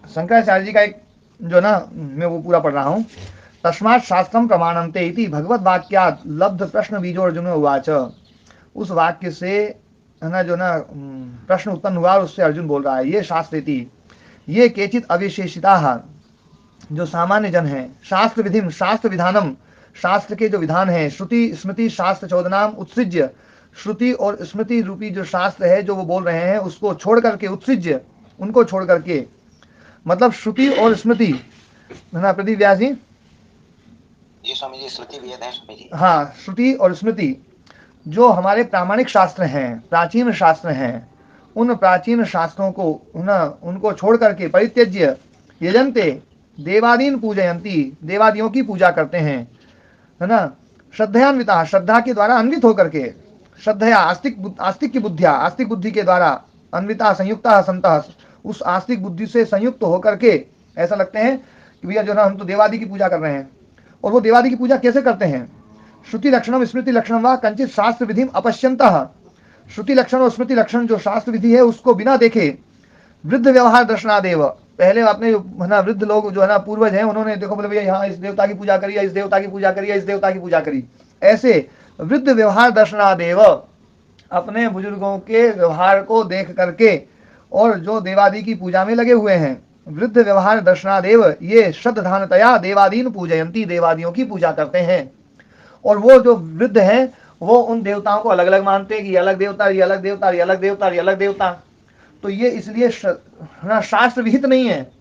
शंकराचार्य जी का एक जो ना, मैं वो पूरा पढ़ रहा हूँ। तस्मात् शास्त्रम प्रमाणन्ते इति भगवत वाक्यात् लब्ध प्रश्न बीजो अर्जुन उवाच। उस वाक्य से है ना जो ना प्रश्न उत्पन्न हुआ, उससे अर्जुन बोल रहा है, ये शास्त्र इति ये केचित अविशेषिता, जो सामान्य जन है, शास्त्र विधिम शास्त्र विधानम, शास्त्र के जो विधान है, श्रुति स्मृति शास्त्र चौदनाम उत्सृज्य, श्रुति और स्मृति रूपी जो शास्त्र है जो वो बोल रहे हैं, उसको छोड़ करके, उत्सृज्य उनको छोड़ करके, मतलब श्रुति और स्मृति है ना। प्रदीप व्यास जी, स्वामी जी श्रुति वेद है स्वामी जी। हाँ, श्रुति और स्मृति जो हमारे प्रामाणिक शास्त्र हैं, प्राचीन शास्त्र हैं, उन प्राचीन शास्त्रों को ना उनको छोड़ करके परित्यज्य यजन्ते देवादीन पूजयंती, देवादियों की पूजा करते हैं है ना। श्रद्धयान्विता, श्रद्धा के द्वारा अन्वित होकर के, श्रद्धया आस्तिक की बुद्धिया, आस्तिक बुद्धि के द्वारा, अन्विता संयुक्ता संतः, उस आस्तिक बुद्धि से संयुक्त होकर के ऐसा लगते हैं कि भैया जो ना हम तो देवादि की पूजा कर रहे हैं। और वो देवादि की पूजा कैसे करते हैं? श्रुति लक्षणम स्मृति लक्षणम व कंचित शास्त्र विधि अपश्यंतः, श्रुति लक्षण और स्मृति लक्षण जो शास्त्र विधि है उसको बिना देखे, वृद्ध व्यवहार दर्शनादेव, पहले अपने है ना वृद्ध लोग जो है ना पूर्वज हैं, उन्होंने देखो बोले भैया यहाँ इस देवता की पूजा करिए, इस देवता की पूजा करिए, इस देवता की पूजा करिए, ऐसे वृद्ध व्यवहार दर्शनादेव, अपने बुजुर्गों के व्यवहार को देख करके और जो देवादि की पूजा में लगे हुए हैं, वृद्ध व्यवहार दर्शनादेव, ये श्रद्धानतया देवादीन पूजयंती, देवादियों की पूजा करते हैं। और वो जो वृद्ध हैं वो उन देवताओं को अलग अलग मानते हैं कि ये अलग देवता, ये अलग देवता, ये अलग देवता, ये अलग देवता। तो ये इसलिए शास्त्र विहित नहीं है,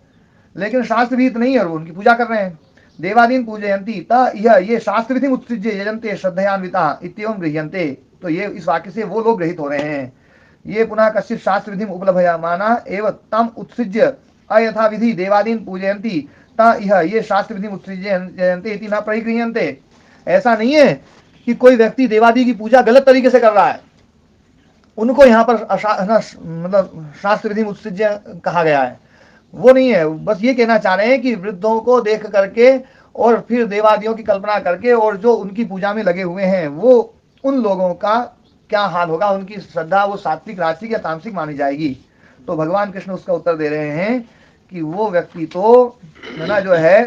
लेकिन शास्त्र विहित नहीं है और उनकी पूजा कर रहे हैं। देवादीन पूजयंती ता ये शास्त्र विधि उत्सृज्य यजन्ते श्रद्धयान्विता इत्येवं गृह्यन्ते। तो ये इस वाक्य से वो लोग ग्रहित हो रहे हैं। ये पुनः कश्चित् शास्त्र विधि उपलभ्यमाना एवं तम उत्सृज्य अयथा विधि देवादीन पूजयंती ता ये शास्त्र विधि उत्सृज्यन्ते इति न परिगृह्यन्ते। ऐसा नहीं है कि कोई व्यक्ति देवादि की पूजा गलत तरीके से कर रहा है, उनको यहाँ पर मतलब शास्त्र विधि उत्सृज्य कहा गया है, वो नहीं है। बस ये कहना चाह रहे हैं कि वृद्धों को देख करके और फिर देवादियों की कल्पना करके और जो उनकी पूजा में लगे हुए हैं, वो उन लोगों का क्या हाल होगा, उनकी श्रद्धा वो सात्विक, राजसिक या तामसिक मानी जाएगी। तो भगवान कृष्ण उसका उत्तर दे रहे हैं कि वो व्यक्ति तो ना जो है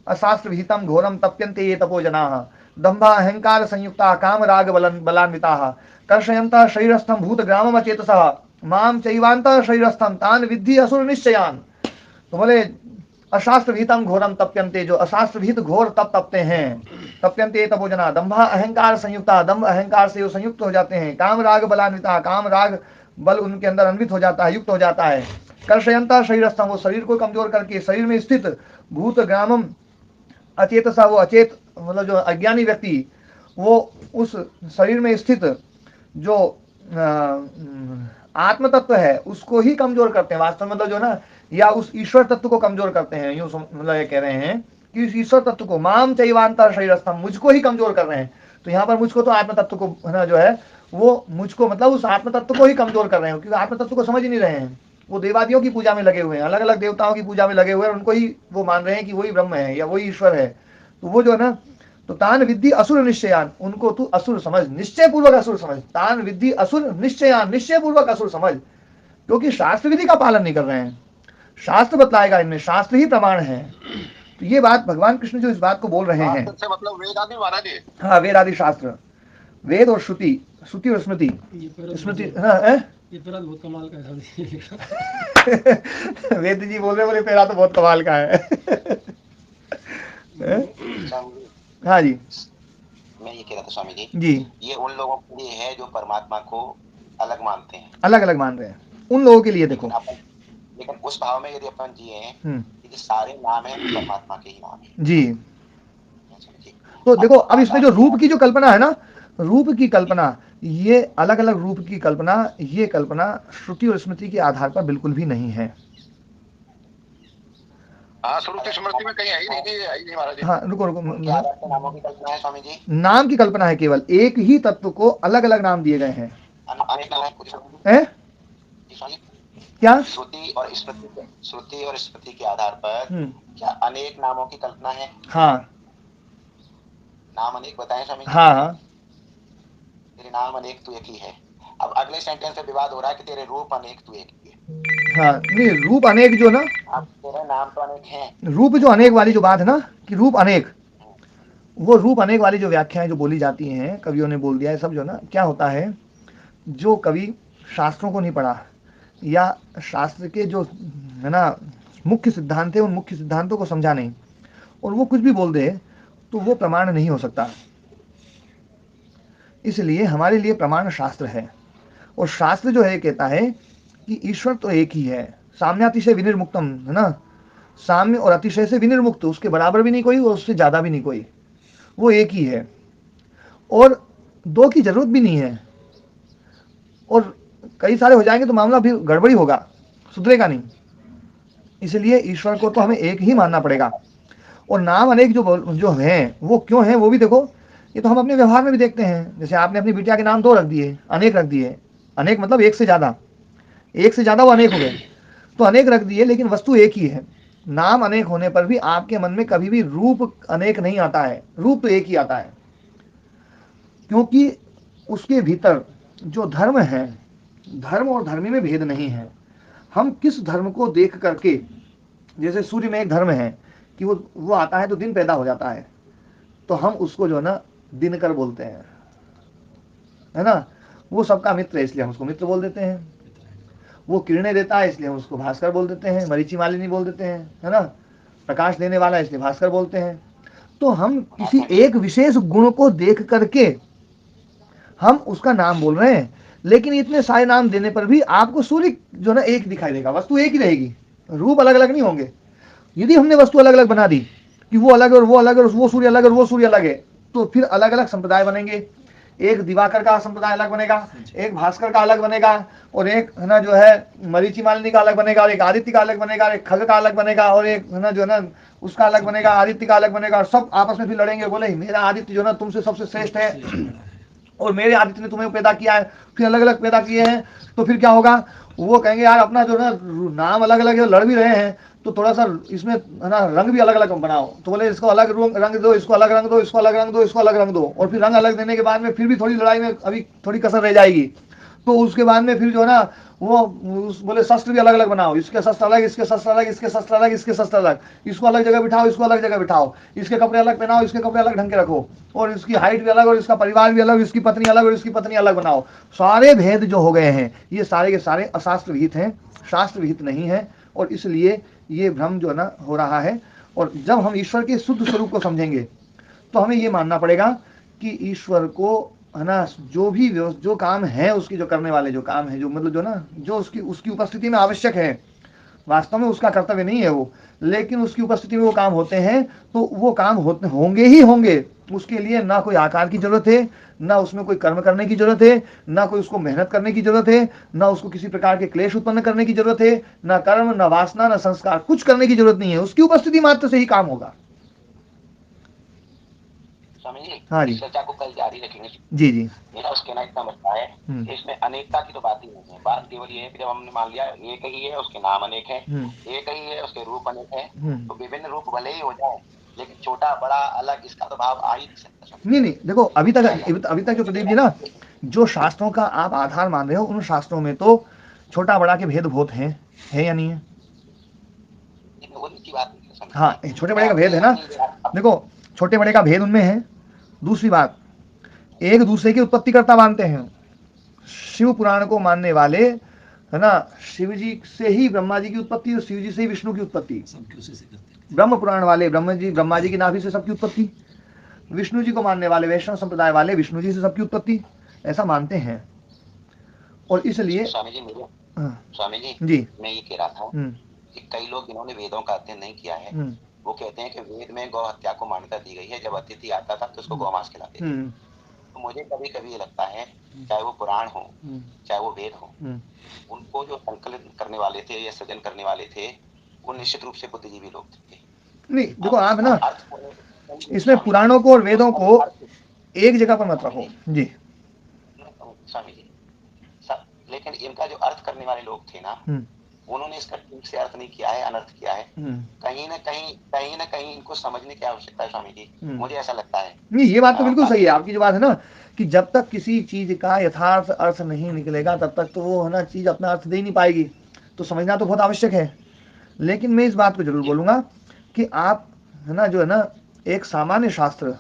अशास्त्र विहितम घोरम तप्यन्ते ये तपो जनाः दंभा अहंकार संयुक्ता काम राग बलान्विताः कर्षयन्तः शरीरस्थं भूत ग्रामम अचेतसः माम चैवान्तः शरीरस्थं तान विद्धि असुर निश्चयान। तो बोले अशास्त्र विहितम घोरम तप्यन्ते, जो अशास्त्र विहित घोर तप तपते हैं, तप्यन्ते तपो जना, दंभा अहंकार संयुक्ता, दंभ अहंकार से वो संयुक्त हो जाते हैं, काम राग बलान्विता, काम राग बल उनके अंदर अन्वित हो जाता है, युक्त हो जाता है। कर्षयन्तः शरीरस्थं, वो शरीर को कमजोर करके शरीर में स्थित, भूत ग्रामम अचेतसा, वो अचेत मतलब जो अज्ञानी व्यक्ति, वो उस शरीर में स्थित जो आत्म तत्व है उसको ही कमजोर करते हैं। वास्तव में मतलब जो ना, या उस ईश्वर तत्व को कमजोर करते हैं, यूं मतलब ये कह रहे हैं कि इस ईश्वर तत्व को, माम चैवांतर शरीरस्थम, मुझको ही कमजोर कर रहे हैं। तो यहाँ पर मुझको तो आत्म तत्व को है ना जो है वो मुझको मतलब उस आत्म तत्व को ही कमजोर कर रहे हैं, क्योंकि आत्म तत्व को समझ ही नहीं रहे हैं। वो देवादियों की पूजा में लगे हुए हैं, अलग अलग देवताओं की पूजा में लगे हुए हैं, उनको ही वो मान रहे हैं कि वही ब्रह्म है या वही ईश्वर है। तो वो जो है ना, तो तान विद्धि असुर निश्चयान, उनको तू असुर समझ, निश्चय पूर्वक असुर समझ। तान विद्धि असुर निश्चयान, निश्चय पूर्वक असुर समझ, क्योंकि शास्त्र विधि का पालन नहीं कर रहे हैं। शास्त्र बतलाएगा इनमें, शास्त्र ही प्रमाण है। तो ये बात भगवान कृष्ण जो इस बात को बोल रहे हैं, मतलब वेद आदि महाराज, हाँ वेद आदि शास्त्र, वेद और श्रुति, श्रुति और स्मृति, स्मृति हाँ ये पेरा बहुत कमाल का है। वेद जी बोल रहे, बोले पेरा तो बहुत कमाल का है। हाँ जी, मैं ये कह रहा था स्वामी जी, ये उन लोगों के लिए है जो परमात्मा को अलग मानते हैं, अलग अलग मान रहे हैं, उन लोगों के लिए। देखो लेकिन उस भाव में यदि अपन जिए कि सारे नाम है परमात्मा के ही नाम है जी। तो देखो अब इसमें जो रूप की जो कल्पना है ना, रूप की कल्पना, ये अलग अलग रूप की कल्पना, ये कल्पना श्रुति और स्मृति के आधार पर बिल्कुल भी नहीं है। हाँ, श्रुति स्मृति में कहीं आई नहीं महाराज। हाँ रुको रुको, नामों की कल्पना है स्वामी जी, नाम की कल्पना है, केवल एक ही तत्व को अलग अलग नाम दिए गए हैं। क्या श्रुति और स्मृति के आधार पर क्या अनेक नामों की कल्पना है? हाँ, नाम अनेक बताएं स्वामी जी। हाँ, तेरे नाम अनेक तू एक ही है। अब अगले सेंटेंस पे विवाद हो रहा है कि तेरे रूप अनेक तू एक ही है। हाँ नहीं, रूप अनेक जो ना, अब तेरे नाम तो अनेक हैं। रूप जो अनेक वाली जो बात है ना कि रूप अनेक, वो रूप अनेक वाली जो व्याख्याएं जो बोली जाती हैं, कवियों ने बोल दिया है सब, जो ना क्या होता है, जो कवि शास्त्रों को नहीं पढ़ा या शास्त्र के जो है ना मुख्य सिद्धांत है, उन मुख्य सिद्धांतों को समझा नहीं और वो कुछ भी बोल दे तो वो प्रमाण नहीं हो सकता। इसलिए हमारे लिए प्रमाण शास्त्र है, और शास्त्र जो है कहता है कि ईश्वर तो एक ही है, साम्यातिशय विनिर्मुक्तम, है ना, साम्य और अतिशय से विनिर्मुक्त, उसके बराबर भी नहीं कोई और उससे ज्यादा भी नहीं कोई, वो एक ही है और दो की जरूरत भी नहीं है। और कई सारे हो जाएंगे तो मामला फिर गड़बड़ी होगा, सुधरेगा नहीं। इसलिए ईश्वर को तो हमें एक ही मानना पड़ेगा। और नाम अनेक जो हैं वो क्यों हैं वो भी देखो, ये तो हम अपने व्यवहार में भी देखते हैं। जैसे आपने अपनी बिटिया के नाम 2 रख दिए, अनेक रख दिए, अनेक मतलब एक से ज्यादा वो अनेक हो गए, तो अनेक रख दिए, लेकिन वस्तु एक ही है। नाम अनेक होने पर भी आपके मन में कभी भी रूप अनेक नहीं आता है, रूप तो एक ही आता है, क्योंकि उसके भीतर जो धर्म है, धर्म और धर्मी में भेद नहीं है। हम किस धर्म को देख करके, जैसे सूर्य में एक धर्म है कि वो आता है तो दिन पैदा हो जाता है, तो हम उसको जो है ना दिनकर बोलते हैं, है ना, वो सबका मित्र है इसलिए हम उसको मित्र बोल देते हैं। वो किरणें देता है इसलिए हम उसको भास्कर बोल देते हैं, मरीचि मालिनी बोल देते हैं, है ना, प्रकाश देने वाला इसलिए भास्कर बोलते हैं। तो हम किसी एक विशेष गुण को देख करके हम उसका नाम बोल रहे हैं, लेकिन इतने सारे नाम देने पर भी आपको सूर्य जो ना एक दिखाई देगा, वस्तु एक ही रहेगी, रूप अलग अलग नहीं होंगे। यदि हमने वस्तु अलग अलग बना दी कि वो अलग है और वो अलग है और वो सूर्य अलग है और वो सूर्य अलग है, तो फिर अलग अलग संप्रदाय बनेंगे। एक दिवाकर का संप्रदाय अलग बनेगा, एक भास्कर का अलग बनेगा, और एक है ना जो है मरीचि मालिनी का अलग बनेगा, और एक आदित्य का अलग बनेगा, एक खग का अलग बनेगा, और एक है ना जो है ना उसका अलग बनेगा, आदित्य का अलग बनेगा। और सब आपस में फिर लड़ेंगे, बोले मेरा आदित्य जो ना तुमसे सबसे श्रेष्ठ है और मेरे आदित्य ने तुम्हें पैदा किया है, फिर अलग अलग पैदा किए हैं। तो फिर क्या होगा, वो कहेंगे यार अपना जो ना नाम अलग अलग है, लड़ भी रहे हैं, तो थोड़ा सा इसमें है ना रंग भी अलग अलग बनाओ। तो बोले इसको अलग रंग दो, इसको अलग रंग दो, इसको अलग रंग दो, इसको अलग रंग दो। और फिर रंग अलग देने के बाद में फिर भी थोड़ी लड़ाई में अभी थोड़ी कसर रह जाएगी, तो उसके बाद में फिर जो है ना वो बोले शस्त्र भी अलग अलग बनाओ, इसके शस्त्र अलग, इसके शस्त्र अलग, इसके शस्त्र अलग, इसके शस्त्र अलग, इसको अलग जगह बिठाओ, इसको अलग जगह बिठाओ, इसके कपड़े अलग पहनाओ, इसके कपड़े अलग ढंग के रखो, और इसकी हाइट भी अलग, और इसका परिवार भी अलग, इसकी पत्नी अलग और इसकी पत्नी अलग बनाओ। सारे भेद जो हो गए हैं ये सारे के सारे अशास्त्र विहित हैं, शास्त्र विहित नहीं है, और इसलिए ये भ्रम जो है ना हो रहा है। और जब हम ईश्वर के शुद्ध स्वरूप को समझेंगे तो हमें ये मानना पड़ेगा कि ईश्वर को है ना जो काम है उसकी, जो करने वाले जो काम है, जो मतलब जो ना जो उसकी उपस्थिति में आवश्यक है, वास्तव में उसका कर्तव्य नहीं है वो, लेकिन उसकी उपस्थिति में वो काम होते हैं, तो वो काम होंगे ही होंगे। उसके लिए ना कोई आकार की जरूरत है, ना उसमें कोई कर्म करने की जरूरत है, ना कोई उसको मेहनत करने की जरूरत है, ना उसको किसी प्रकार के क्लेश उत्पन्न करने की जरूरत है, ना कर्म, ना वासना, ना संस्कार, कुछ करने की जरूरत नहीं है, उसकी उपस्थिति मात्र से ही काम होगा। हाँ जी, चर्चा को कल जारी रखेंगे। जी जी, मेरा उसके ना इतना मसला है, इसमें अनेकता की तो बात ही नहीं है। बात केवल ये है कि जब हमने मान लिया एक ही है, उसके नाम अनेक है, एक ही है, उसके रूप अनेक है, तो विभिन्न रूप भले ही हो जाए, लेकिन छोटा बड़ा अलग इसका तो भाव आ ही नहीं सकता। नहीं, देखो अभी तक जो प्रदीप जी ना जो शास्त्रों का आप आधार मान रहे हो, उन शास्त्रों में तो छोटा बड़ा के भेद बहुत है या नहीं है? हाँ, छोटे बड़े का भेद है ना। देखो छोटे बड़े का भेद उनमें है। दूसरी बात, एक दूसरे की उत्पत्ति करता मानते हैं। शिव पुराण को मानने वाले है ना, शिव जी से ही ब्रह्मा जी की उत्पत्ति और शिव जी से ही विष्णु की उत्पत्ति। ब्रह्म पुराण वाले ब्रह्मा जी की नाभि से सबकी उत्पत्ति। विष्णु जी को मानने वाले वैष्णव संप्रदाय वाले विष्णु जी से सबकी उत्पत्ति, ऐसा मानते हैं। और इसलिए स्वामी जी स्वामी जी जी मैं ये कह रहा था कि कई लोग जिन्होंने वेदों का अध्ययन नहीं किया है वो कहते हैं कि वेद में गौ हत्या को मान्यता दी गई है, जब अतिथि आता था तो उसको गौमांस खिलाते थे। तो मुझे कभी कभी ये लगता है चाहे वो पुराण हो चाहे वो वेद हो, उनको जो संकलित करने वाले थे या सृजन करने वाले थे वो निश्चित रूप से बुद्धिजीवी लोग थे। नहीं देखो आप ना इसमें पुराणों को और वेदों को एक जगह पर मत रखो जी स्वामी जी। लेकिन इनका जो अर्थ करने वाले लोग थे ना उन्होंने इसका ठीक से अर्थ नहीं किया है, अनर्थ किया है। कहीं ना कहीं इनको समझने की आवश्यकता है स्वामी जी, मुझे ऐसा लगता है। नहीं ये बात तो बिल्कुल सही है आपकी जो बात है ना कि जब तक किसी चीज का यथार्थ अर्थ नहीं निकलेगा तब तक तो वो है ना चीज अपना अर्थ दे ही नहीं पाएगी, तो समझना तो बहुत आवश्यक है। लेकिन मैं इस बात को जरूर बोलूंगा कि आप है ना जो है ना एक सामान्य शास्त्र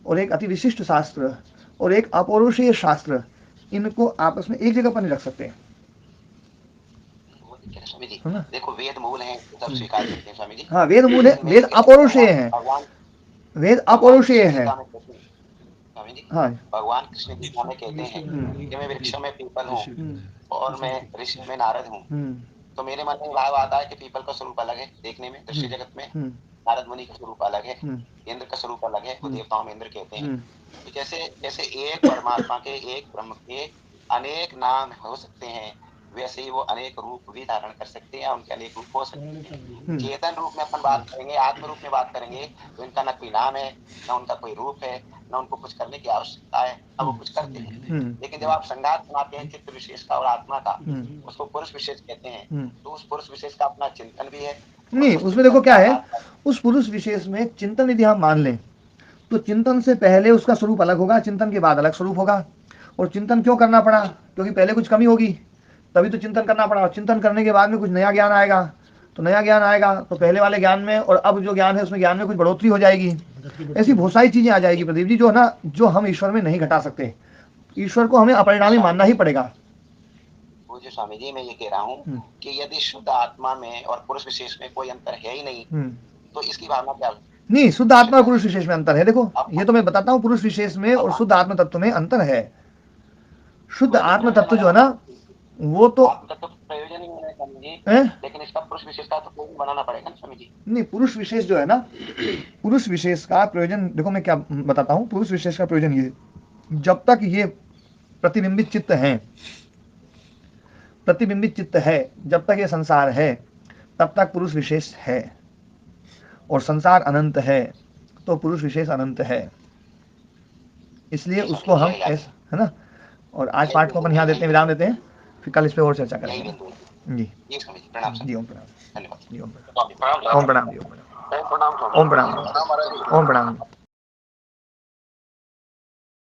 और एक अति विशिष्ट शास्त्र और एक अपौरुषीय शास्त्र, इनको आपस में एक जगह पर नहीं रख सकते स्वामी जी। देखो वेद मूल हैं, सब स्वीकार करते हैं स्वामी जी। हाँ वेद मूल है, वेद अपौरुषीय हैं, वेद अपौरुषीय हैं। स्वामी जी हाँ भगवान कृष्ण गीता में कहते हैं कि मैं वृक्षों में पीपल हूँ और मैं ऋषि में नारद हूँ। तो मेरे मन में भाव आता है कि पीपल का स्वरूप अलग है देखने में दृश्य जगत में, नारद मुनि का स्वरूप अलग है, इंद्र का स्वरूप अलग है, वो देवताओं में इंद्र कहते हैं। तो जैसे एक परमात्मा के एक ब्रह्म के अनेक नाम हो सकते हैं, वैसे ही वो अनेक रूप भी धारण कर सकते हैं, उनके अनेक रूप हो सकते हैं। चेतन रूप में अपन बात करेंगे, आत्म रूप में बात करेंगे तो इनका न कोई नाम है, न उनका कोई रूप है, न उनको कुछ करने की आवश्यकता है, न वो कुछ करते हैं। लेकिन जब आप संघात बनाते हैं चित्त विशेष का और आत्मा का, उसको पुरुष विशेष कहते हैं, तो उस पुरुष विशेष का अपना चिंतन भी है। नहीं उसमें देखो क्या है, उस पुरुष विशेष में चिंतन यदि हम मान लें तो चिंतन से पहले उसका स्वरूप अलग होगा, चिंतन के बाद अलग स्वरूप होगा। और चिंतन क्यों करना पड़ा, क्योंकि पहले कुछ कमी होगी तभी तो चिंतन करना पड़ा, और चिंतन करने के बाद में कुछ नया ज्ञान आएगा, तो नया ज्ञान आएगा तो पहले वाले ज्ञान में और अब जो ज्ञान है उसमें ज्ञान में कुछ बढ़ोतरी हो जाएगी। ऐसी बहुत सारी चीजें आ जाएगी प्रदीप जी जो है ना, जो हम ईश्वर में नहीं घटा सकते। ईश्वर को हमें अपरिणामी मानना ही पड़ेगा। जो स्वामी जी मैं ये कह रहा हूँ कि यदि शुद्ध आत्मा में और पुरुष विशेष में कोई अंतर है ही नहीं तो इसकी भावना क्या? नहीं शुद्ध आत्मा और पुरुष विशेष में अंतर है। देखो ये तो मैं बताता हूँ, पुरुष विशेष में और शुद्ध आत्म तत्व में अंतर है। शुद्ध आत्म तत्व जो है ना वो तो प्रयोजन ही है स्वामी जी, लेकिन इसका पुरुष विशेष का तो कोई बनाना पड़ेगा स्वामी जी। नहीं पुरुष विशेष जो है ना, पुरुष विशेष का प्रयोजन देखो मैं क्या बताता हूँ। पुरुष विशेष का प्रयोजन ये, जब तक ये प्रतिबिंबित चित्त है, प्रतिबिंबित चित्त है, जब तक ये संसार है तब तक पुरुष विशेष है, और संसार अनंत है तो पुरुष विशेष अनंत है। इसलिए उसको हम ऐसा है ना। और आज पाठ को अपन यहाँ देते हैं, विराम देते हैं, फिर कल इस पर और चर्चा करेंगे। जी जी ओम प्रणाम, जी ओम प्रणाम, ओम प्रणाम, ओम प्रणाम, ओम प्रणाम, ओम प्रणाम।